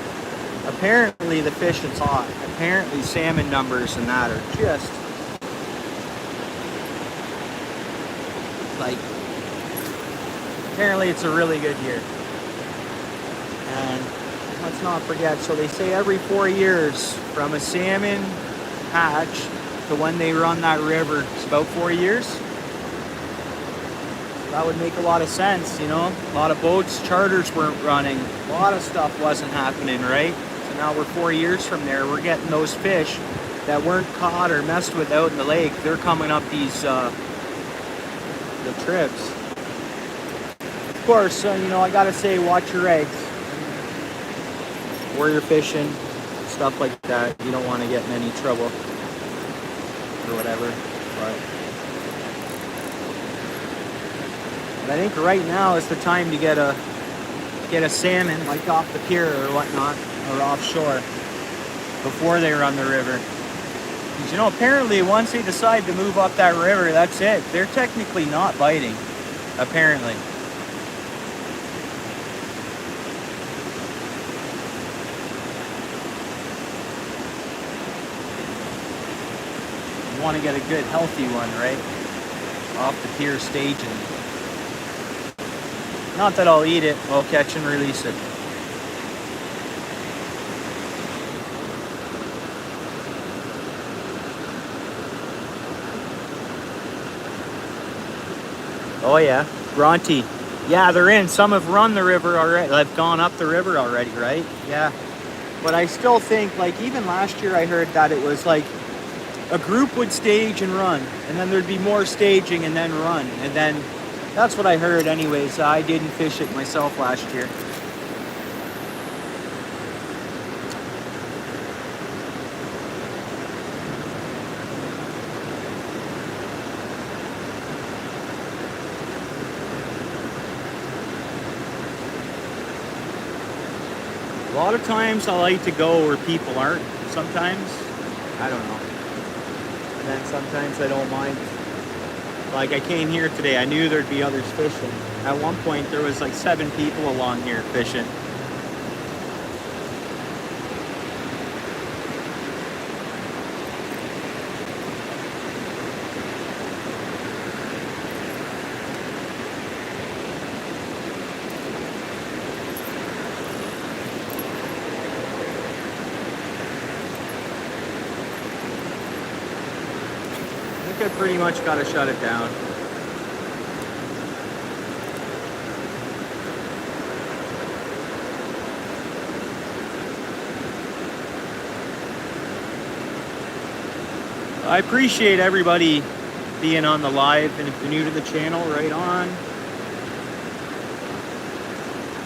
apparently the fish is hot. Apparently salmon numbers and that are just like, apparently it's a really good year. And let's not forget, so they say every 4 years from a salmon hatch to when they run that river, it's about 4 years. That would make a lot of sense, you know. A lot of boats, charters weren't running. A lot of stuff wasn't happening, right? So now we're 4 years from there. We're getting those fish that weren't caught or messed with out in the lake. They're coming up these the trips. Of course, you know, I gotta say, watch your eggs. Where you're fishing, stuff like that. You don't want to get in any trouble or whatever, but I think right now is the time to get a salmon, like off the pier or whatnot, or offshore, before they run the river. Because, you know, apparently once they decide to move up that river, that's it. They're technically not biting, apparently. Want to get a good healthy one, right? Off the pier staging. Not that I'll eat it, I'll catch and release it. Oh yeah, Bronte. Yeah, they're in. Some have run the river already. They've gone up the river already, right? Yeah. But I still think, like, even last year I heard that it was like a group would stage and run, and then there'd be more staging and then run, and then that's what I heard anyways. I didn't fish it myself last year. A lot of times I like to go where people aren't. Sometimes, I don't know. And then sometimes I don't mind. Like I came here today, I knew there'd be others fishing. At one point there was like 7 people along here fishing. I pretty much got to shut it down. I appreciate everybody being on the live, and if you're new to the channel, right on.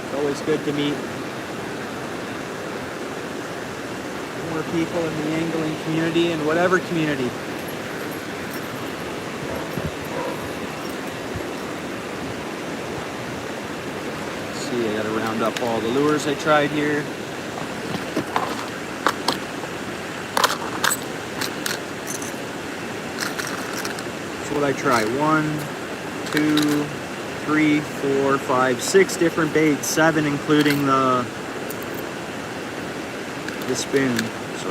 It's always good to meet more people in the angling community and whatever community. I gotta round up all the lures I tried here. So what I try, 1, 2, 3, 4, 5, 6 different baits, 7 including the spoon. So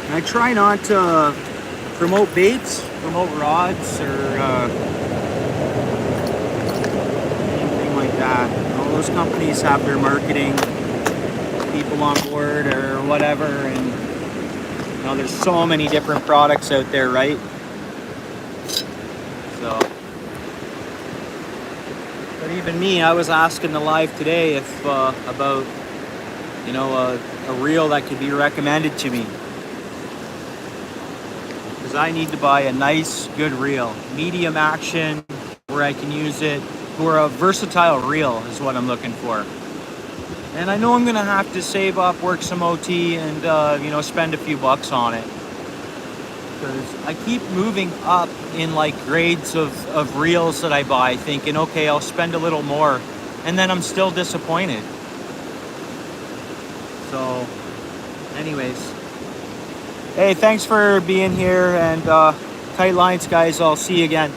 and I try not to promote baits, promote rods, or anything like that. All those companies have their marketing people on board or whatever, and you know, there's so many different products out there, right? So But even me, I was asking the live today if about, you know, a reel that could be recommended to me. Because I need to buy a nice, good reel. Medium action, where I can use it, or a versatile reel is what I'm looking for. And I know I'm gonna have to save up, work some OT, and you know, spend a few bucks on it. Because I keep moving up in like grades of reels that I buy, thinking, okay, I'll spend a little more, and then I'm still disappointed. So, anyways, hey, thanks for being here, and tight lines, guys. I'll see you again.